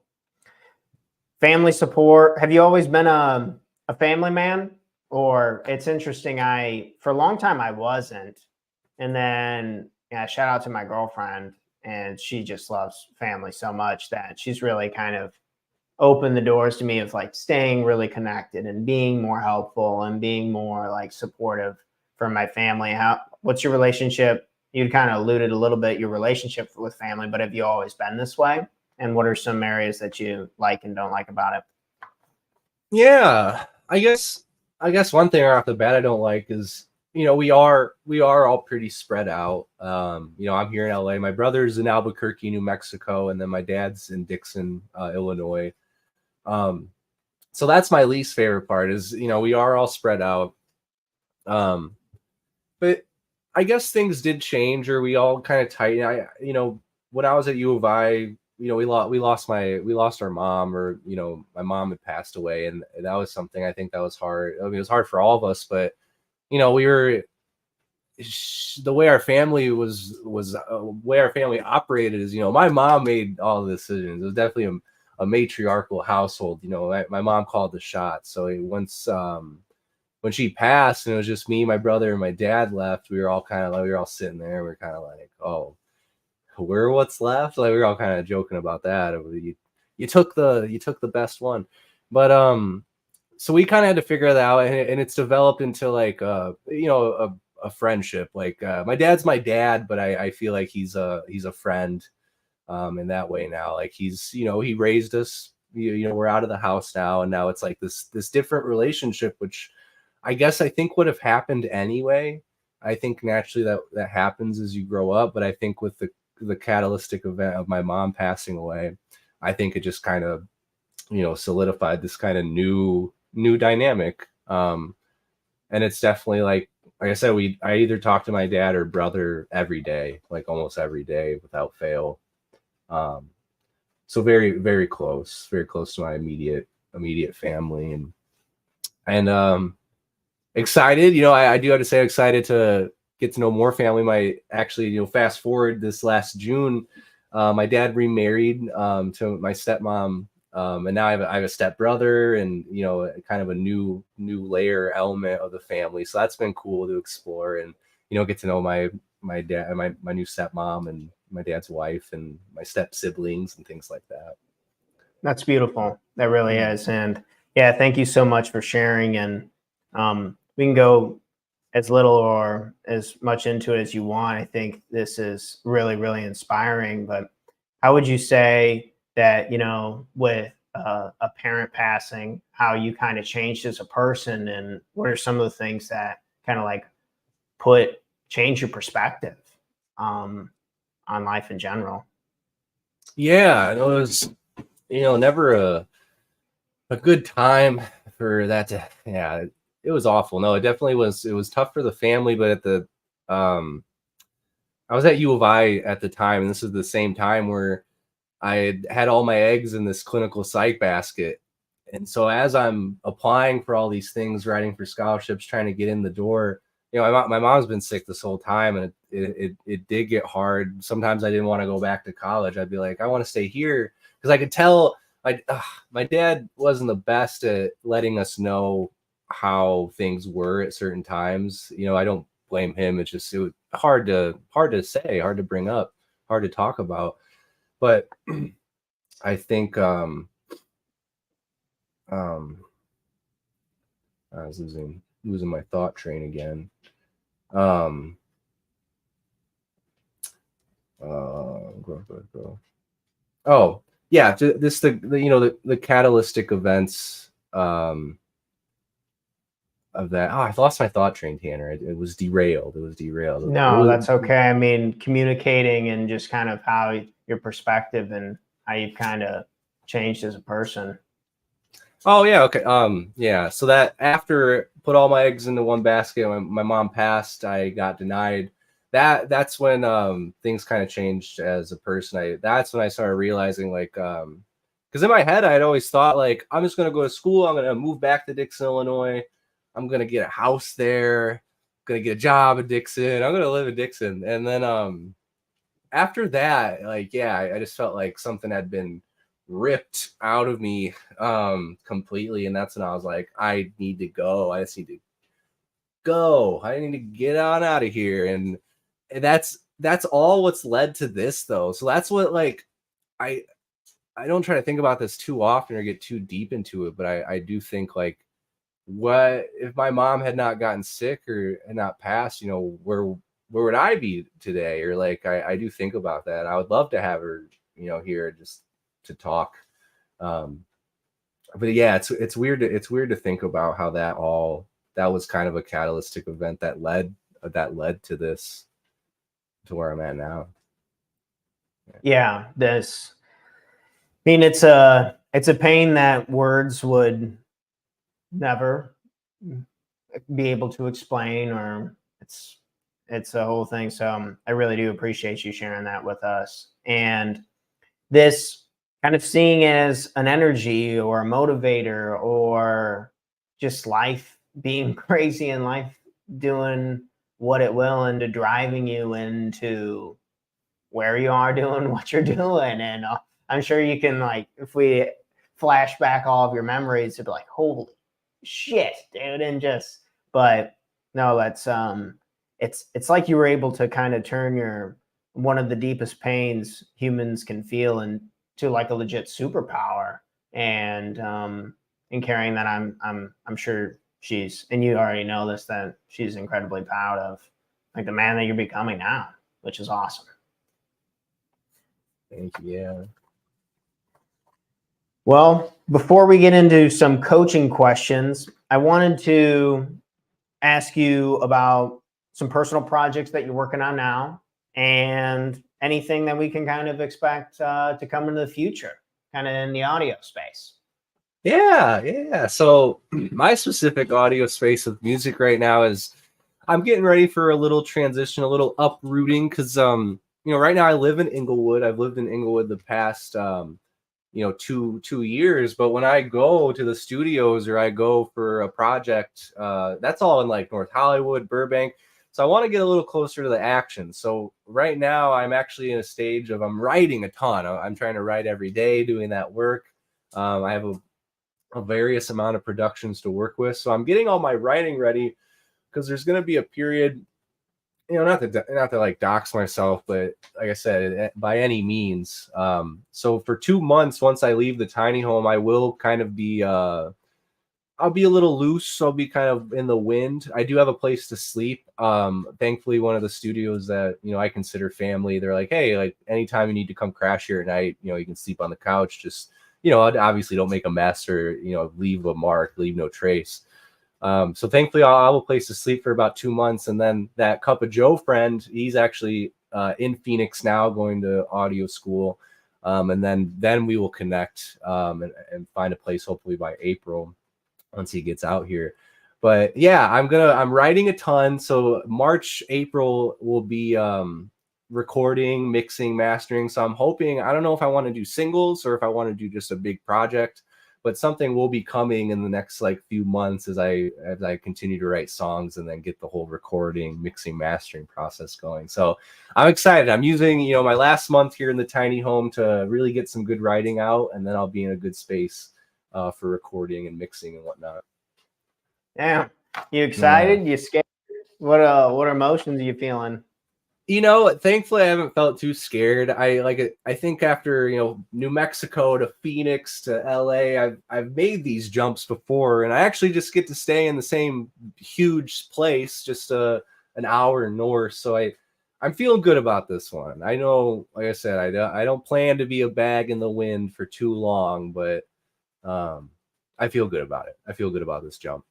family support. Have you always been a family man? Or it's interesting, for a long time I wasn't. And then yeah, shout out to my girlfriend, and she just loves family so much that she's really kind of opened the doors to me of like staying really connected and being more helpful and being more like supportive for my family. What's your relationship? You kind of alluded a little bit your relationship with family, but have you always been this way? And what are some areas that you like and don't like about it? Yeah, I guess one thing right off the bat I don't like is, we are all pretty spread out. I'm here in LA. My brother's in Albuquerque, New Mexico, and then my dad's in Dixon, Illinois. Um, so that's my least favorite part is, we are all spread out. But I guess things did change, or we all kind of tighten. When I was at U of I, we lost our mom, or my mom had passed away, and that was something I think that was hard. I mean, it was hard for all of us, but we were the way our family way our family operated is, my mom made all the decisions. It was definitely a matriarchal household. My mom called the shots. So once when she passed and it was just me, my brother, and my dad left, we were all sitting there. We were kind of like, oh, we're what's left. Like we were all kind of joking about that. You took the best one, but so we kind of had to figure that out, and it's developed into like a friendship. Like my dad's my dad, but I feel like he's a friend in that way now. Like he raised us. We're out of the house now, and now it's like this different relationship, which I think would have happened anyway. I think naturally that happens as you grow up, but I think with the catalytic event of my mom passing away, I think it just kind of solidified this kind of new dynamic. And it's definitely like I said, I either talk to my dad or brother every day, like almost every day without fail. So very, very close to my immediate family, and excited. I do have to say excited to get to know more family. My actually, fast forward this last June, my dad remarried to my stepmom, and now I have a stepbrother, and kind of a new layer element of the family. So that's been cool to explore, and get to know my dad, my new stepmom, and my dad's wife, and my step siblings, and things like that. That's beautiful. That really is. And yeah, thank you so much for sharing. And we can go as little or as much into it as you want. I think this is really, really inspiring. But how would you say that, with a parent passing, how you kind of changed as a person, and what are some of the things that kind of like change your perspective on life in general? Yeah, it was never a good time for that to, yeah, it was awful. No, it definitely was. It was tough for the family, but I was at U of I at the time, and this is the same time where I had all my eggs in this clinical psych basket. And so as I'm applying for all these things, writing for scholarships, trying to get in the door, my mom's been sick this whole time, and it did get hard. Sometimes I didn't want to go back to college. I'd be like, I want to stay here, because I could tell my dad wasn't the best at letting us know how things were at certain times. I don't blame him. It was hard to say, hard to bring up, hard to talk about. But I think I was losing my thought train again. Oh yeah, this the catalytic events of that. Oh, I lost my thought train, Tanner. It was derailed. No, that's okay. I mean, communicating and just kind of how your perspective and how you've kind of changed as a person. Oh yeah, okay. Yeah. So that after put all my eggs into one basket, when my mom passed, I got denied. That's when things kind of changed as a person. That's when I started realizing, like, because in my head I had always thought, like, I'm just gonna go to school, I'm gonna move back to Dixon, Illinois, I'm gonna get a house there, I'm gonna get a job in Dixon, I'm gonna live in Dixon. And then after that, like, yeah, I just felt like something had been ripped out of me completely. And that's when I was like, I need to go. I just need to go. I need to get on out of here. And that's all what's led to this though. So that's what like I don't try to think about this too often or get too deep into it, but I do think like, what if my mom had not gotten sick or had not passed, you know, where would I be today? Or like I do think about that. I would love to have her, you know, here just to talk. But yeah, it's weird to think about how that was kind of a catalytic event that led to this, to where I'm at now. Yeah, I mean, it's a pain that words would never be able to explain, or it's a whole thing. So I really do appreciate you sharing that with us. And this kind of seeing it as an energy or a motivator, or just life being crazy and life doing what it will into driving you into where you are doing what you're doing. And I'm sure you can, like, if we flash back all of your memories, it'd be like, holy shit, dude. And just, but no, that's it's like you were able to kind of turn one of the deepest pains humans can feel into like a legit superpower. And in carrying that, I'm sure she's, and you already know this, that she's incredibly proud of like the man that you're becoming now, which is awesome. Thank you. Yeah. Well, before we get into some coaching questions, I wanted to ask you about some personal projects that you're working on now, and anything that we can kind of expect to come into the future, kind of in the audio space. Yeah. So my specific audio space with music right now is I'm getting ready for a little transition, a little uprooting, because you know, right now I live in Inglewood. I've lived in Inglewood the past you know, two years. But when I go to the studios or I go for a project, that's all in like North Hollywood, Burbank. So I want to get a little closer to the action. So right now I'm actually in a stage of I'm writing a ton. I'm trying to write every day, doing that work. I have a various amount of productions to work with. So I'm getting all my writing ready, because there's going to be a period, you know, not to like dox myself, but like I said, by any means. So for 2 months, once I leave the tiny home, I will kind of be, I'll be a little loose. I'll be kind of in the wind. I do have a place to sleep. Thankfully, one of the studios that, you know, I consider family, they're like, hey, like anytime you need to come crash here at night, you know, you can sleep on the couch. Just, you know, obviously don't make a mess or, you know, leave a mark, leave no trace. So thankfully I'll have a place to sleep for about 2 months. And then that Cup of Joe friend, he's actually in Phoenix now, going to audio school. And then we will connect and find a place hopefully by April, once he gets out here. But yeah, I'm writing a ton. So March, April will be recording, mixing, mastering. So I'm hoping, I don't know if I want to do singles or if I want to do just a big project, but something will be coming in the next like few months as I continue to write songs and then get the whole recording, mixing, mastering process going. So I'm excited. I'm using, you know, my last month here in the tiny home to really get some good writing out, and then I'll be in a good space for recording and mixing and whatnot. Yeah. You excited? Yeah. You scared? What emotions are you feeling? You know, thankfully I haven't felt too scared. I think after, you know, New Mexico to Phoenix to LA, I've made these jumps before, and I actually just get to stay in the same huge place, just an hour north. So I'm feeling good about this one. I know, like I said, I don't plan to be a bag in the wind for too long, but I feel good about it. I feel good about this jump.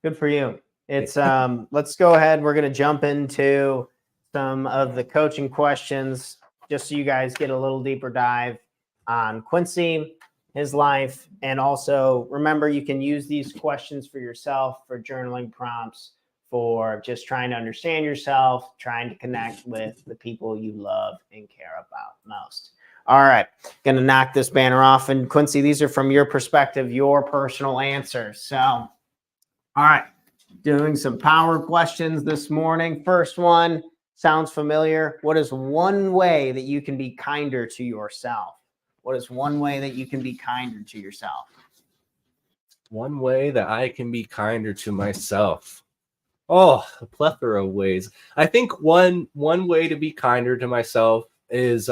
Good for you. It's let's go ahead. We're going to jump into some of the coaching questions, just so you guys get a little deeper dive on Quincy, his life, and also remember, you can use these questions for yourself, for journaling prompts, for just trying to understand yourself, trying to connect with the people you love and care about most. All right, going to knock this banner off. And Quincy, these are from your perspective, your personal answers. So, all right, doing some power questions this morning. First one sounds familiar. What is one way that you can be kinder to yourself? What is one way that you can be kinder to yourself? One way that I can be kinder to myself. Oh, a plethora of ways. I think one way to be kinder to myself is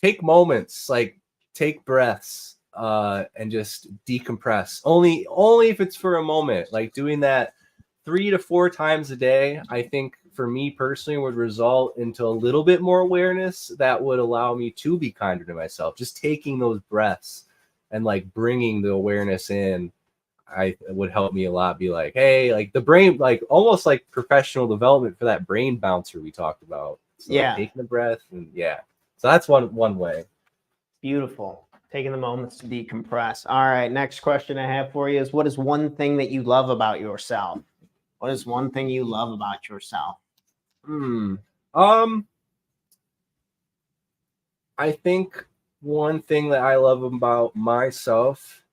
take moments, like take breaths, and just decompress. Only if it's for a moment. Like doing that 3 to 4 times a day, I think for me personally would result into a little bit more awareness that would allow me to be kinder to myself. Just taking those breaths and like bringing the awareness in, I would help me a lot. Be like, hey, like the brain, like almost like professional development for that brain bouncer we talked about. So Yeah. like taking a breath, and yeah. So that's one way. Beautiful. Taking the moments to decompress. All right. Next question I have for you is, what is one thing that you love about yourself? What is one thing you love about yourself? I think one thing that I love about myself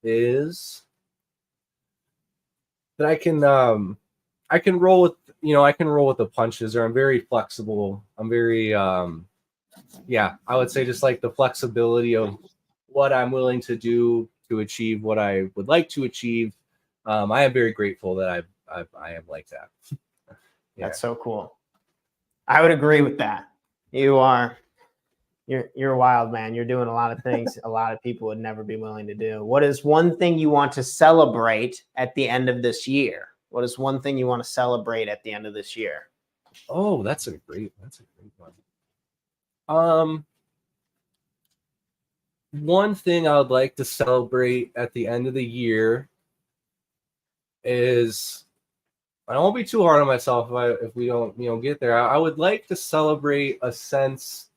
is that I can roll with, I can roll with the punches, or I'm very flexible. I'm very I would say just like the flexibility of what I'm willing to do to achieve what I would like to achieve. I am very grateful that I am like that. Yeah. That's so cool. I would agree with that. You're a wild man. You're doing a lot of things a lot of people would never be willing to do. What is one thing you want to celebrate at the end of this year? What is one thing you want to celebrate at the end of this year? Oh, that's a great one. One thing I would like to celebrate at the end of the year is, I won't be too hard on myself if we don't get there. I would like to celebrate a sense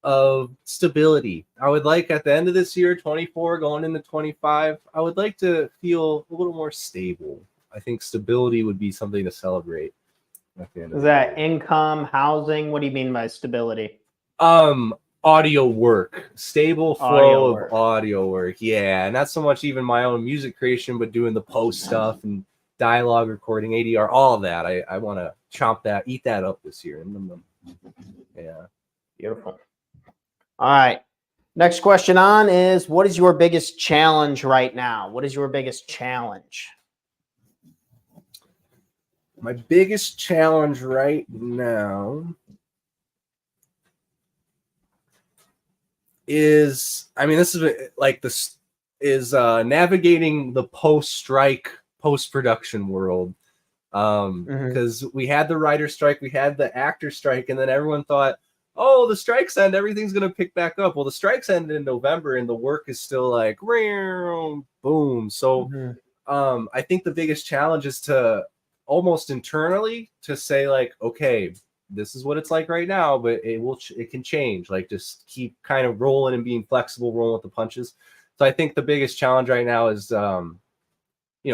of stability. I would like at the end of this year, 24 going into 25, I would like to feel a little more stable. I think stability would be something to celebrate at the end of Is the that year. income, housing? What do you mean by stability? Audio work, stable flow of audio work. Yeah, and not so much even my own music creation, but doing the post stuff and dialogue recording, ADR, all of that. I want to eat that up this year. Yeah. Beautiful. All right. Next question on is, what is your biggest challenge right now? What is your biggest challenge? My biggest challenge right now is, navigating the post-strike, post-production world. Because we had the writer strike, we had the actor strike, and then everyone thought, oh, the strikes end, everything's going to pick back up. Well, the strikes ended in November, and the work is still like, boom. So I think the biggest challenge is to almost internally to say like, okay, this is what it's like right now, but it can change. Like just keep kind of rolling and being flexible, rolling with the punches. So I think the biggest challenge right now is,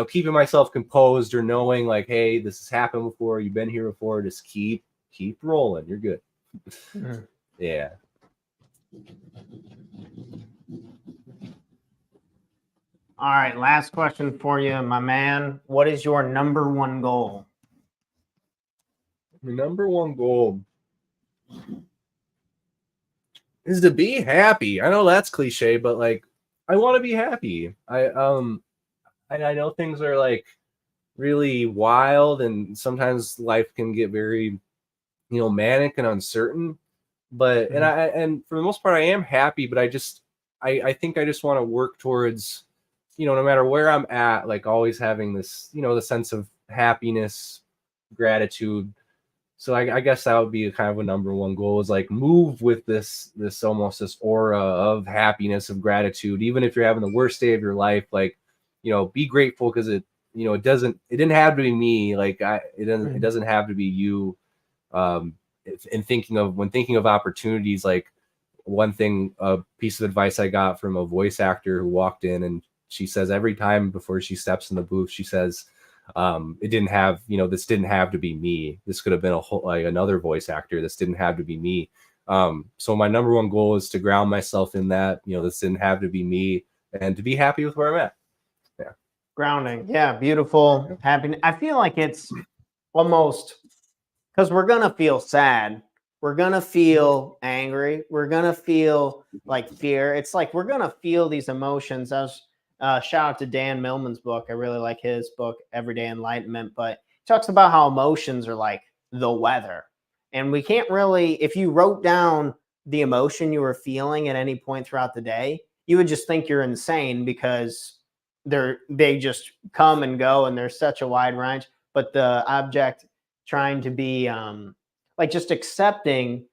keeping myself composed, or knowing like, hey, this has happened before. You've been here before. Just keep rolling. You're good. Yeah. All right. Last question for you, my man. What is your number one goal? The number one goal is to be happy. I know that's cliche, but like, I want to be happy. I know things are like really wild, and sometimes life can get very, manic and uncertain. But and for the most part, I am happy. But I think I just want to work towards, no matter where I'm at, like always having this, the sense of happiness, gratitude. So I guess that would be a kind of a number one goal, is like move with this almost this aura of happiness, of gratitude, even if you're having the worst day of your life. Like, be grateful, because it didn't have to be me. Like it doesn't have to be you. When thinking of opportunities, like a piece of advice I got from a voice actor who walked in, and she says every time before she steps in the booth, she says, this didn't have to be me. This could have been another voice actor. This didn't have to be me. So my number one goal is to ground myself in that, this didn't have to be me, and to be happy with where I'm at. Yeah. Grounding. Yeah. Beautiful. Happy. I feel like it's almost, because we're going to feel sad we're going to feel angry. We're going to feel like fear. It's like we're going to feel these emotions. I was shout out to Dan Millman's book. I really like his book, Everyday Enlightenment, but he talks about how emotions are like the weather. And we can't really, if you wrote down the emotion you were feeling at any point throughout the day, you would just think you're insane because they just come and go and there's such a wide range. But the object trying to be like just accepting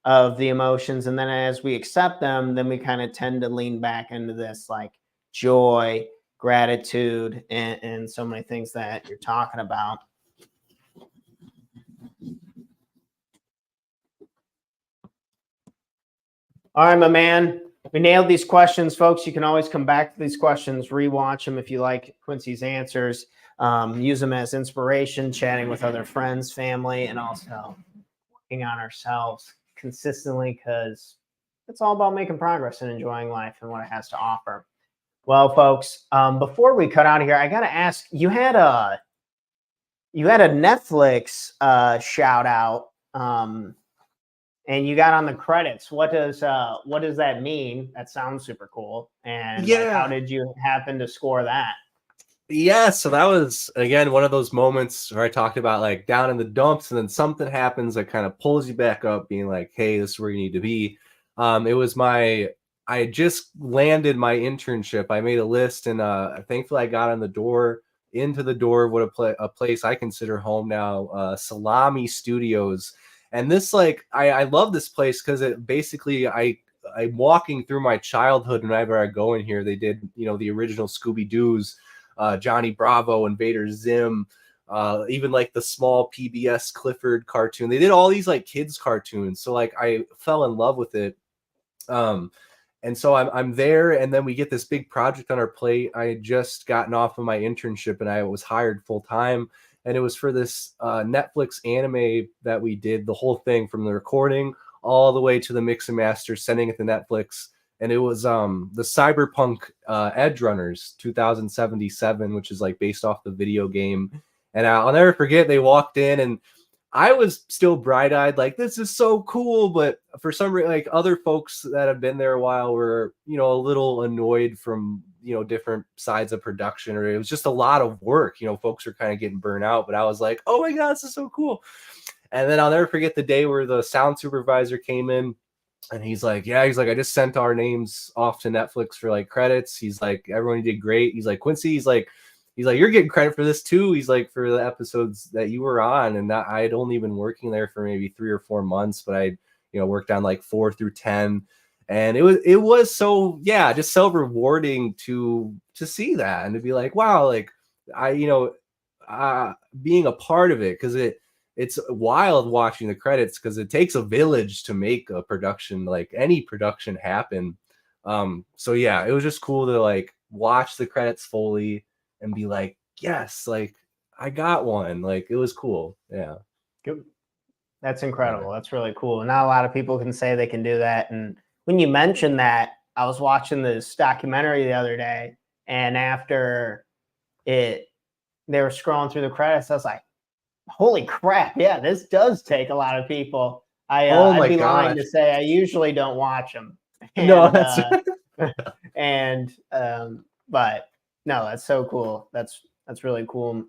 of the emotions, and then as we accept them, then we kind of tend to lean back into this like joy, gratitude, and so many things that you're talking about. All right, my man. We nailed these questions, folks. You can always come back to these questions, rewatch them if you like Quincy's answers, use them as inspiration, chatting with other friends, family, and also working on ourselves consistently, because it's all about making progress and enjoying life and what it has to offer. Well, folks, before we cut out of here, I got to ask, you had a Netflix shout out, and you got on the credits. What does that mean? That sounds super cool. And Yeah. like, how did you happen to score that? Yeah, so that was, again, one of those moments where I talked about like down in the dumps, and then something happens that kind of pulls you back up, being like, hey, this is where you need to be. It was I had just landed my internship. I made a list, and thankfully I got into the door of what a place I consider home now, Salami Studios. And this, like, I love this place because it basically, I'm walking through my childhood whenever I go in here. They did, the original Scooby-Doo's, Johnny Bravo, Invader Zim, even like the small PBS Clifford cartoon. They did all these like kids cartoons. So like I fell in love with it. And so I'm there, and then we get this big project on our plate. I had just gotten off of my internship and I was hired full time. And it was for this Netflix anime that we did the whole thing from the recording all the way to the mix and master, sending it to Netflix. And it was the Cyberpunk Edge Runners 2077, which is like based off the video game. And I'll never forget, they walked in and I was still bright-eyed, like, this is so cool. But for some reason, like, other folks that have been there a while were, a little annoyed from, different sides of production, or it was just a lot of work. Folks are kind of getting burnt out. But I was like, oh my God, this is so cool. And then I'll never forget the day where the sound supervisor came in. And he's like, I just sent our names off to Netflix for like credits. He's like, everyone did great. He's like, Quincy, he's like, you're getting credit for this too. He's like, for the episodes that you were on. And that I had only been working there for maybe 3 or 4 months, but I, worked on like 4 through 10. And it was so, just so rewarding to see that and to be like, wow, like I, being a part of it. Cause it's wild watching the credits, because it takes a village to make a production, like any production, happen. So yeah, it was just cool to like watch the credits fully and be like, yes, like I got one. Like it was cool. Yeah. Good. That's incredible. That's really cool. Not a lot of people can say they can do that. And when you mentioned that, I was watching this documentary the other day, and after they were scrolling through the credits, I was like, holy crap. Yeah, this does take a lot of people. I'd be lying to say I usually don't watch them. And, no, that's but no, that's so cool. That's really cool.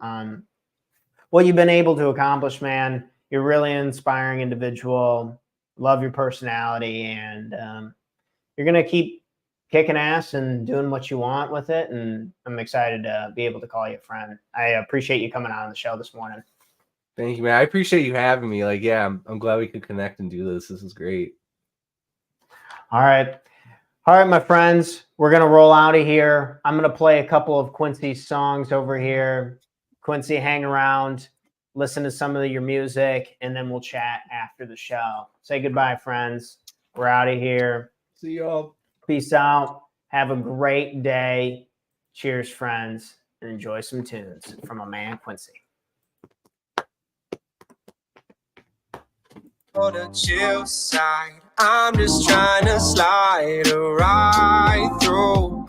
What you've been able to accomplish, man. You're really an inspiring individual. Love your personality, and you're gonna keep kicking ass and doing what you want with it. And I'm excited to be able to call you a friend. I appreciate you coming on the show this morning. Thank you, man. I appreciate you having me. Like, yeah, I'm glad we could connect and do this. This is great. All right, my friends. We're gonna roll out of here. I'm gonna play a couple of Quincy's songs over here. Quincy, hang around, listen to some of your music, and then we'll chat after the show. Say goodbye, friends. We're out of here. See y'all. Peace out. Have a great day. Cheers, friends, and enjoy some tunes from my man Quincy. On the chill side, I'm just trying to slide right through.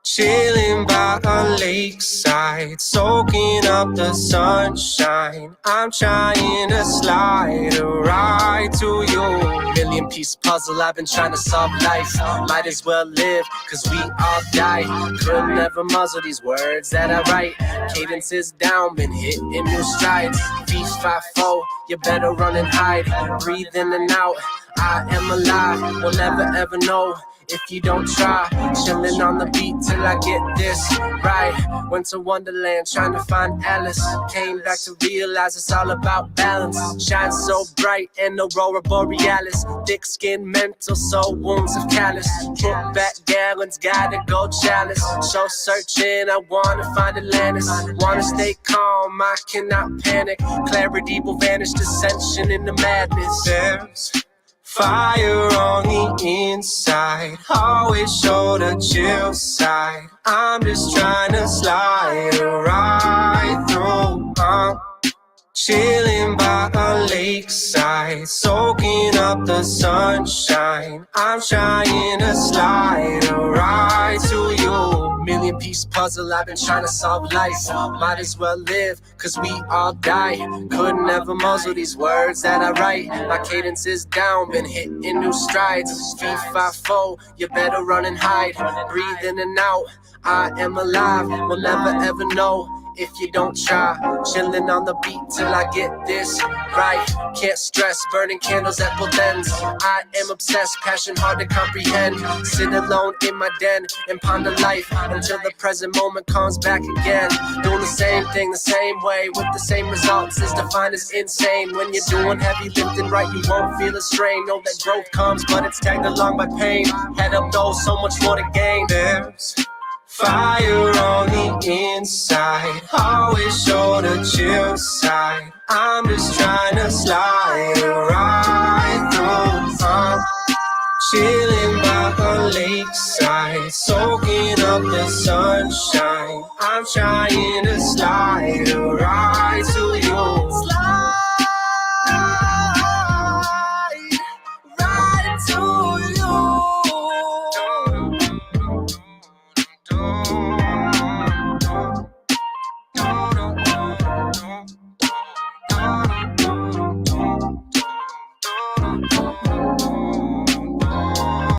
Chilling by a lakeside, soaking up the sunshine. I'm trying to slide a ride to you. Million piece puzzle I've been trying to solve life. Might as well live, cause we all die. Could never muzzle these words that I write. Cadence is down, been hitting new strides. Feet 5-4, you better run and hide. Breathe in and out, I am alive. We'll never ever know if you don't try. Chilling on the beat till I get this right. Went to Wonderland trying to find Alice. Came back to realize it's all about balance. Shines so bright in Aurora Borealis. Thick skin, mental, soul wounds of callous. Put back gallons, gotta go chalice. So searching, I wanna find Atlantis. Wanna stay calm, I cannot panic. Clarity will vanish, dissension into madness. There's fire on the inside, always show the chill side. I'm just trying to slide right through. Chilling by a lakeside, soaking up the sunshine. I'm trying to slide right to you. Million piece puzzle I've been trying to solve life. Might as well live, cause we all die. Could never muzzle these words that I write. My cadence is down, been hitting new strides. Feet 5-4, you better run and hide. Breathe in and out, I am alive. We'll never ever know if you don't try. Chilling on the beat till I get this right. Can't stress, burning candles at both ends. I am obsessed, passion hard to comprehend. Sit alone in my den and ponder life until the present moment comes back again. Doing the same thing the same way with the same results is defined as insane. When you're doing heavy lifting right, you won't feel a strain. Know that growth comes, but it's tagged along by pain. Head up though, so much more to gain. There's fire on the inside, always show the chill side. I'm just trying to slide right through. Chilling by a lakeside, soaking up the sunshine. I'm trying to slide right to you. Slide right to you.